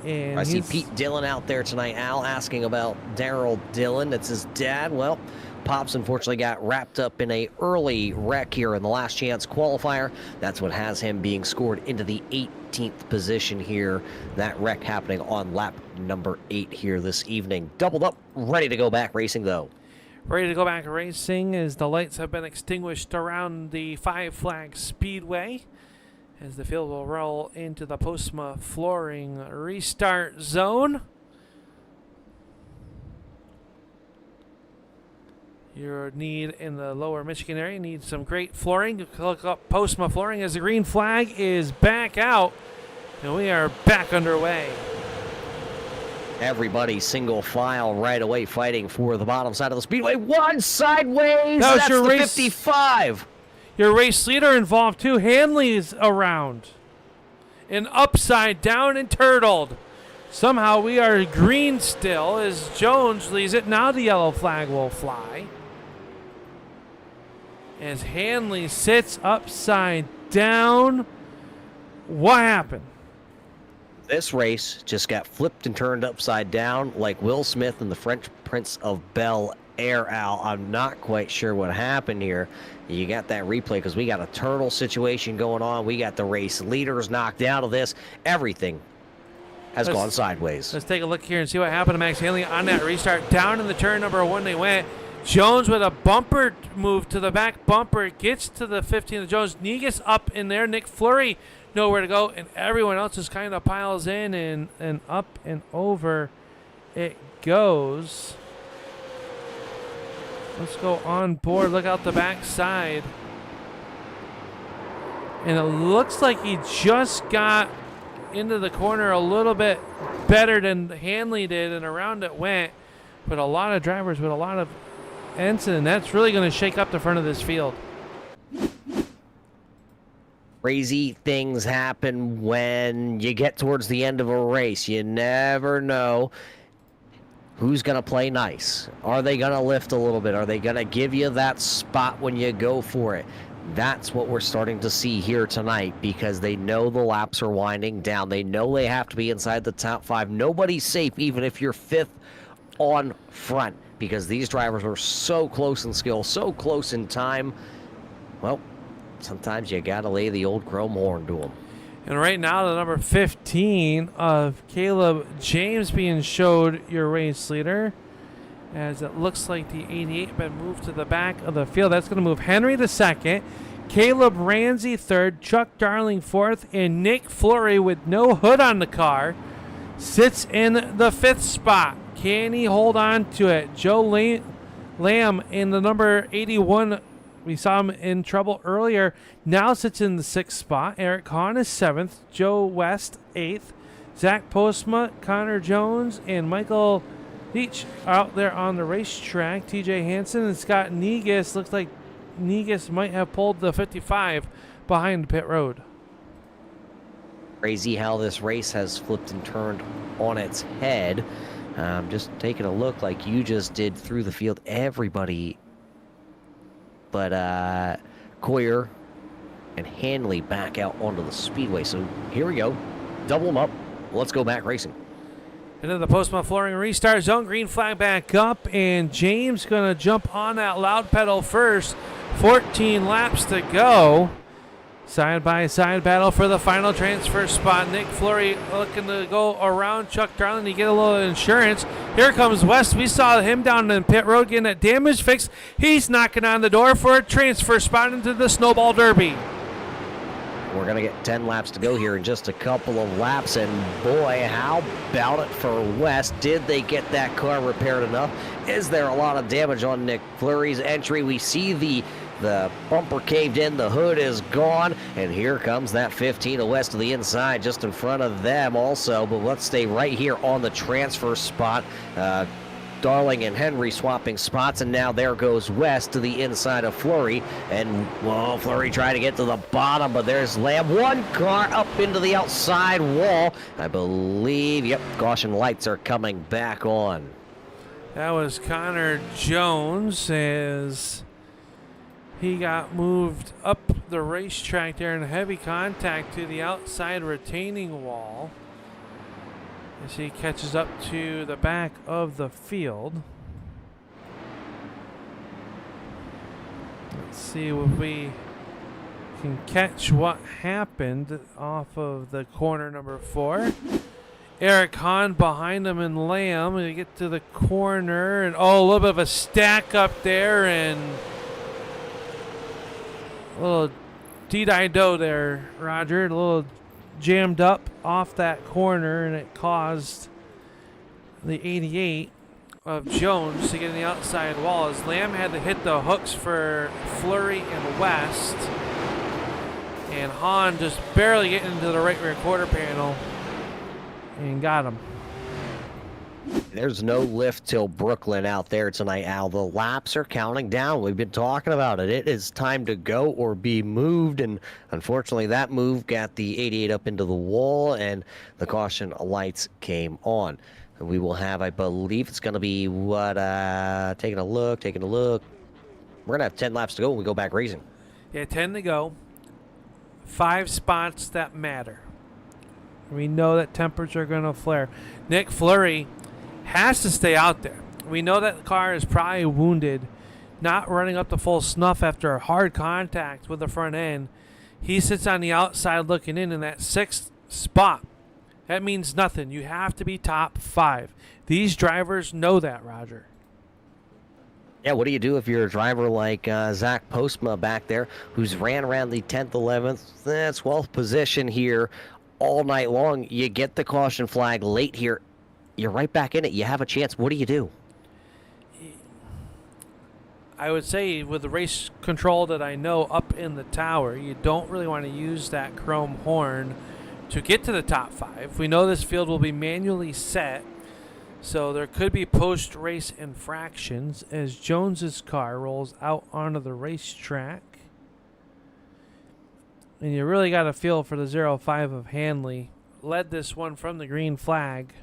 And I see Pete Dillon out there tonight, Al, asking about Daryl Dillon. That's his dad. Well, Pops unfortunately got wrapped up in a early wreck here in the Last Chance qualifier. That's what has him being scored into the 18th position here. That wreck happening on lap number 8 here this evening. Doubled up, ready to go back racing though. Ready to go back racing as the lights have been extinguished around the Five Flags Speedway, as the field will roll into the Postma Flooring restart zone. Your need in the lower Michigan area, need some great flooring. Look up Postma Flooring as the green flag is back out, and we are back underway. Everybody single file right away, fighting for the bottom side of the speedway. One sideways. That was That's your the race. 55. Your race leader involved too. Hanley's around. And upside down and turtled. Somehow we are green still as Jones leads it. Now the yellow flag will fly, as Hanley sits upside down. What happened? This race just got flipped and turned upside down like Will Smith and the French Prince of Bel-Air, Al. I'm not quite sure what happened here. You got that replay because we got a turtle situation going on. We got the race leaders knocked out of this. Everything has gone sideways. Let's take a look here and see what happened to Max Hanley on that restart. Down in the turn number 1 they went. Jones with a bumper move to the back bumper. Gets to the 15 of Jones. Negus up in there. Nick Fleury nowhere to go. And everyone else just kind of piles in and up and over it goes. Let's go on board. Look out the back side. And it looks like he just got into the corner a little bit better than Hanley did, and around it went. But a lot of drivers with a lot of Ensign, and that's really going to shake up the front of this field. Crazy things happen when you get towards the end of a race. You never know who's going to play nice. Are they going to lift a little bit? Are they going to give you that spot when you go for it? That's what we're starting to see here tonight, because they know the laps are winding down. They know they have to be inside the top 5. Nobody's safe, even if you're 5th on front, because these drivers are so close in skill, so close in time. Well, sometimes you got to lay the old chrome horn to them. And right now, the number 15 of Caleb James being showed your race leader, as it looks like the 88 been moved to the back of the field. That's going to move Henry to 2nd, Caleb Ramsey 3rd, Chuck Darling 4th, and Nick Fleury, with no hood on the car, sits in the 5th spot. Can he hold on to it? Joe Lamb in the number 81, we saw him in trouble earlier, now sits in the 6th spot. Eric Hahn is 7th, Joe West 8th, Zach Postma, Connor Jones, and Michael Leach out there on the racetrack. TJ Hansen and Scott Negus. Looks like Negus might have pulled the 55 behind pit road. Crazy how this race has flipped and turned on its head. Just taking a look like you just did through the field. Everybody but Coyer and Hanley back out onto the speedway. So here we go. Double them up. Let's go back racing. Into the Postma Flooring restart zone. Green flag back up, and James going to jump on that loud pedal first. 14 laps to go. Side-by-side battle for the final transfer spot. Nick Fleury looking to go around Chuck Darling to get a little insurance. Here comes West. We saw him down in pit road getting that damage fixed. He's knocking on the door for a transfer spot into the Snowball Derby. We're going to get 10 laps to go here in just a couple of laps, and boy, how about it for West? Did they get that car repaired enough? Is there a lot of damage on Nick Fleury's entry? We see the bumper caved in, the hood is gone, and here comes that 15 of West to the inside, just in front of them also, but let's stay right here on the transfer spot. Darling and Henry swapping spots, and now there goes West to the inside of Fleury, and well, Fleury trying to get to the bottom, but there's Lamb. One car up into the outside wall. I believe, yep, caution lights are coming back on. That was Connor Jones as he got moved up the racetrack there in heavy contact to the outside retaining wall as he catches up to the back of the field. Let's see if we can catch what happened off of the corner number 4. Eric Hahn behind him and Lamb. They get to the corner, and a little bit of a stack up there, and a little dee-die-do there, Roger. A little jammed up off that corner, and it caused the 88 of Jones to get in the outside wall as Lamb had to hit the hooks for Fleury and West, and Hahn just barely getting into the right rear quarter panel and got him. There's no lift till Brooklyn out there tonight, Al. The laps are counting down. We've been talking about it. It is time to go or be moved, and unfortunately that move got the 88 up into the wall, and the caution lights came on. And we will have, I believe it's going to be, taking a look. We're going to have 10 laps to go when we go back racing. Yeah, 10 to go. 5 spots that matter. We know that tempers are going to flare. Nick Fleury has to stay out there. We know that the car is probably wounded, not running up to full snuff after a hard contact with the front end. He sits on the outside looking in that 6th spot. That means nothing. You have to be top 5. These drivers know that, Roger. Yeah, what do you do if you're a driver like Zach Postma back there, who's ran around the 10th, 11th, 12th position here all night long? You get the caution flag late here. You're right back in it. You have a chance. What do you do? I would say with the race control that I know up in the tower, you don't really want to use that chrome horn to get to the top 5. We know this field will be manually set, so there could be post-race infractions as Jones's car rolls out onto the racetrack. And you really got to feel for the 05 of Hanley. Led this one from the green flag.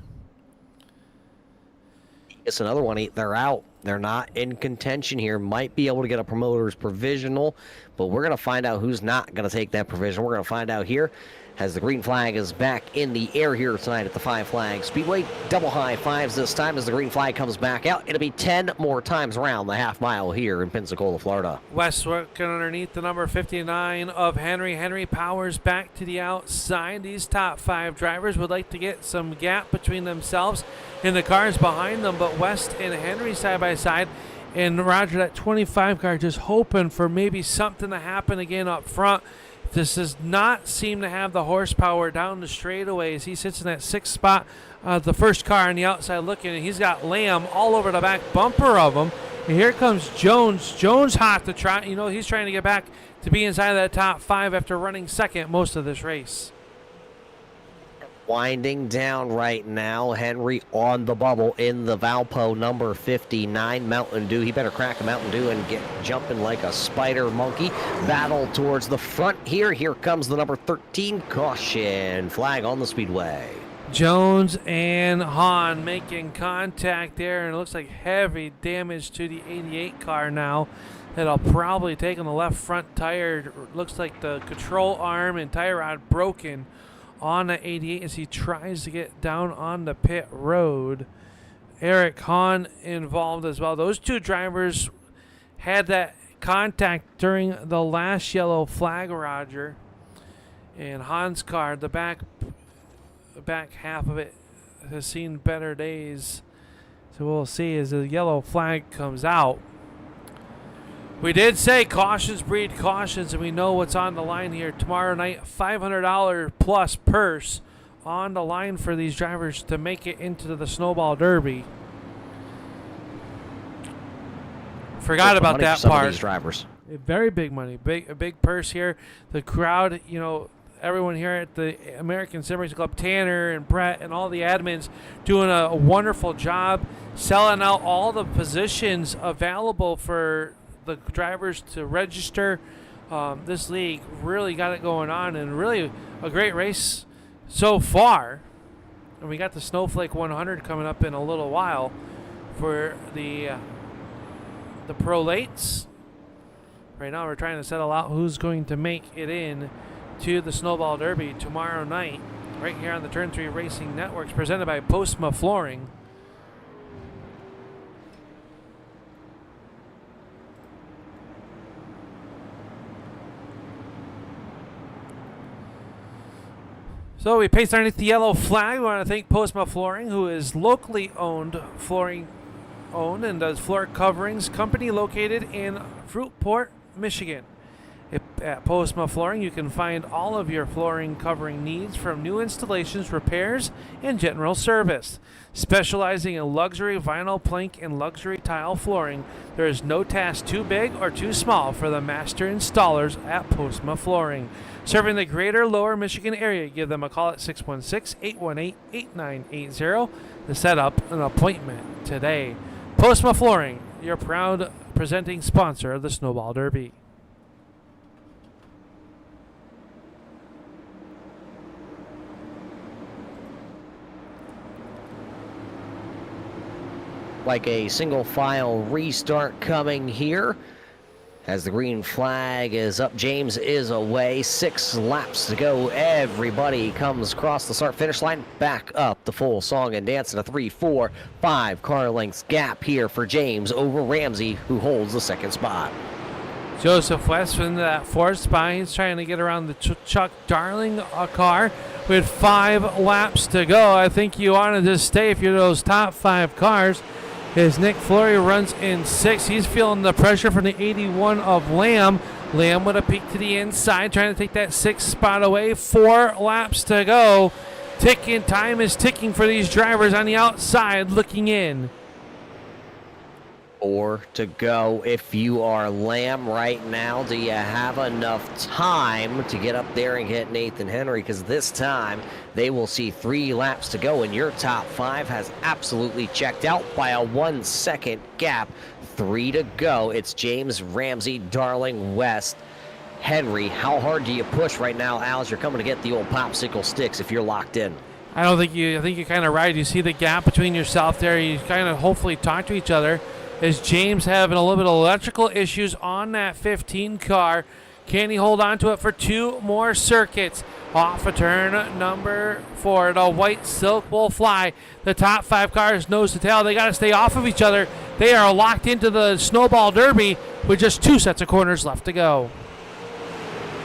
It's another one. They're out. They're not in contention here. Might be able to get a promoter's provisional, but we're going to find out who's not going to take that provisional. We're going to find out here as the green flag is back in the air here tonight at the 5 Flag Speedway. Double high fives this time as the green flag comes back out. It'll be 10 more times around the half mile here in Pensacola, Florida. West working underneath the number 59 of Henry. Henry powers back to the outside. These top 5 drivers would like to get some gap between themselves and the cars behind them, but West and Henry side by side. And Roger, that 25 car, just hoping for maybe something to happen again up front. This does not seem to have the horsepower down the straightaways. He sits in that 6th spot, the first car on the outside looking, and he's got Lamb all over the back bumper of him. And here comes Jones. Jones hot to try. You know, he's trying to get back to be inside of that top 5 after running second most of this race. Winding down right now. Henry on the bubble in the Valpo number 59 Mountain Dew. He better crack a Mountain Dew and get jumping like a spider monkey. Battle towards the front here. Here comes the number 13. Caution flag on the speedway. Jones and Hahn making contact there, and it looks like heavy damage to the 88 car now. That'll probably take on the left front tire. Looks like the control arm and tire rod broken on the 88 as he tries to get down on the pit road. Eric Hahn involved as well. Those 2 drivers had that contact during the last yellow flag, Roger. And Hahn's car, the back half of it has seen better days. So we'll see as the yellow flag comes out. We did say cautions breed cautions, and we know what's on the line here. Tomorrow night, $500 plus purse on the line for these drivers to make it into the Snowball Derby. Forgot about that some part. of these drivers. Very big money, a big purse here. The crowd, you know, everyone here at the American Sim Racing Club, Tanner and Brett and all the admins doing a wonderful job selling out all the positions available for the drivers to register. This league really got it going on, and really a great race so far. And we got the Snowflake 100 coming up in a little while for the prolates. Right now we're trying to settle out who's going to make it in to the Snowball Derby tomorrow night right here on the Turn 3 Racing Networks, presented by Postma Flooring. So we paste underneath the yellow flag. We want to thank Postma Flooring, who is locally owned, flooring owned, and does floor coverings. Company located in Fruitport, Michigan. At Postma Flooring, you can find all of your flooring covering needs, from new installations, repairs, and general service. Specializing in luxury vinyl plank and luxury tile flooring, there is no task too big or too small for the master installers at Postma Flooring. Serving the greater Lower Michigan area, give them a call at 616-818-8980 to set up an appointment today. Postma Flooring, your proud presenting sponsor of the Snowball Derby. Like a single file restart coming here as the green flag is up. James is away. 6 laps to go. Everybody comes across the start finish line. Back up the full song and dance in a 3, 4, 5 car lengths gap here for James over Ramsey, who holds the 2nd spot. Joseph West in that 4th spot. He's trying to get around the Chuck Darling car with 5 laps to go. I think you want to just stay if you're those top 5 cars. As Nick Flory runs in 6th, he's feeling the pressure from the 81 of Lamb. Lamb with a peek to the inside, trying to take that 6th spot away. 4 laps to go. Time is ticking for these drivers on the outside looking in. 4 to go. If you are Lamb right now, do you have enough time to get up there and get Nathan Henry? Because this time they will see 3 laps to go, and your top 5 has absolutely checked out by a 1-second gap. 3 to go. It's James, Ramsey, Darling, West, Henry. How hard do you push right now, Al, as you're coming to get the old popsicle sticks if you're locked in? I think you're kind of right. You see the gap between yourself there. You kind of hopefully talk to each other. As James having a little bit of electrical issues on that 15 car. Can he hold on to it for 2 more circuits? Off of turn number 4. The white silk will fly. The top 5 cars nose to tail. They got to stay off of each other. They are locked into the Snowball Derby with just 2 sets of corners left to go.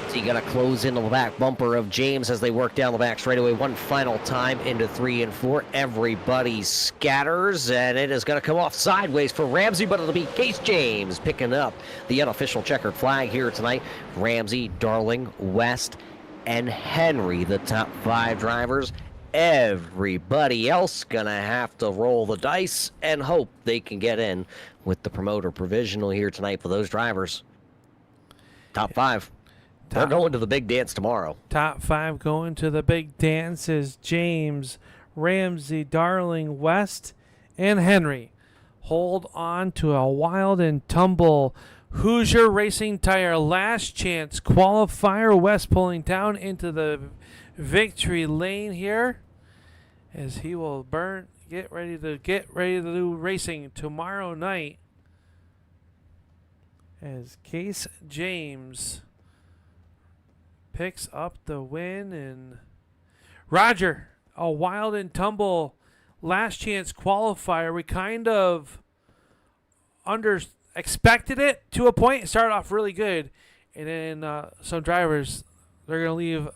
So you got to close into the back bumper of James as they work down the back straightaway one final time into 3 and 4. Everybody scatters, and it is going to come off sideways for Ramsey, but it'll be Case James picking up the unofficial checkered flag here tonight. Ramsey, Darling, West, and Henry, the top 5 drivers. Everybody else going to have to roll the dice and hope they can get in with the promoter provisional here tonight for those drivers. Top 5. They're going to the big dance tomorrow. Top 5 going to the big dance is James, Ramsey, Darling, West, and Henry. Hold on to a wild and tumble Hoosier Racing Tire last chance qualifier. West pulling down into the victory lane here as he will get ready to do racing tomorrow night as Case James picks up the win. And Roger, a wild and tumble last chance qualifier. We kind of expected it to a point. It started off really good, and then some drivers, they're going to leave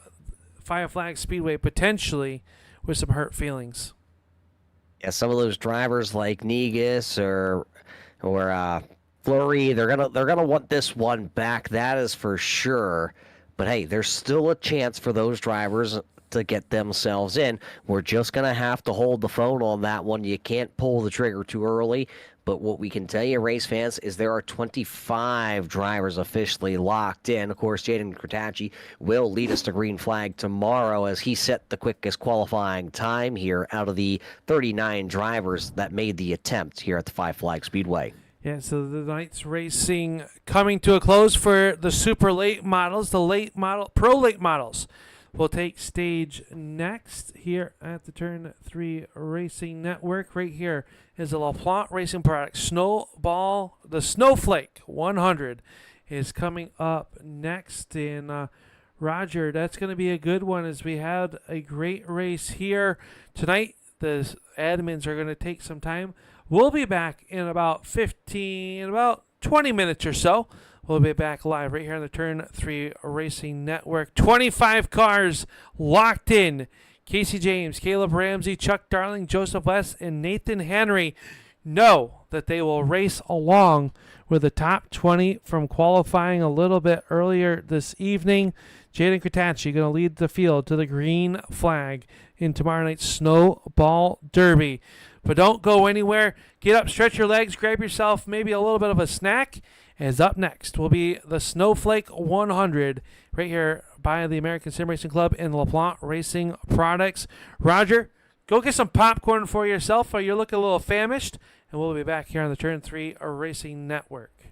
Five Flags Speedway potentially with some hurt feelings. Yeah, some of those drivers like Negus or Fleury, they're gonna want this one back. That is for sure. But hey, there's still a chance for those drivers to get themselves in. We're just going to have to hold the phone on that one. You can't pull the trigger too early. But what we can tell you, race fans, is there are 25 drivers officially locked in. Of course, Jaden Kratacci will lead us to green flag tomorrow as he set the quickest qualifying time here out of the 39 drivers that made the attempt here at the Five Flag Speedway. Yeah, so the night's racing coming to a close for the super late models. The pro late models will take stage next here at the Turn 3 Racing Network. Right here is the LaPlante Racing product. Snowball, the Snowflake 100 is coming up next. And Roger, that's going to be a good one as we had a great race here tonight. The admins are going to take some time. We'll be back in about 20 minutes or so. We'll be back live right here on the Turn 3 Racing Network. 25 cars locked in. Casey James, Caleb Ramsey, Chuck Darling, Joseph West, and Nathan Henry know that they will race along with the top 20 from qualifying a little bit earlier this evening. Jaden Kratacci going to lead the field to the green flag in tomorrow night's Snowball Derby. But don't go anywhere. Get up, stretch your legs, grab yourself maybe a little bit of a snack. As up next will be the Snowflake 100 right here by the American Sim Racing Club and LaPlante Racing Products. Roger, go get some popcorn for yourself, or you're looking a little famished, and we'll be back here on the Turn 3 Racing Network.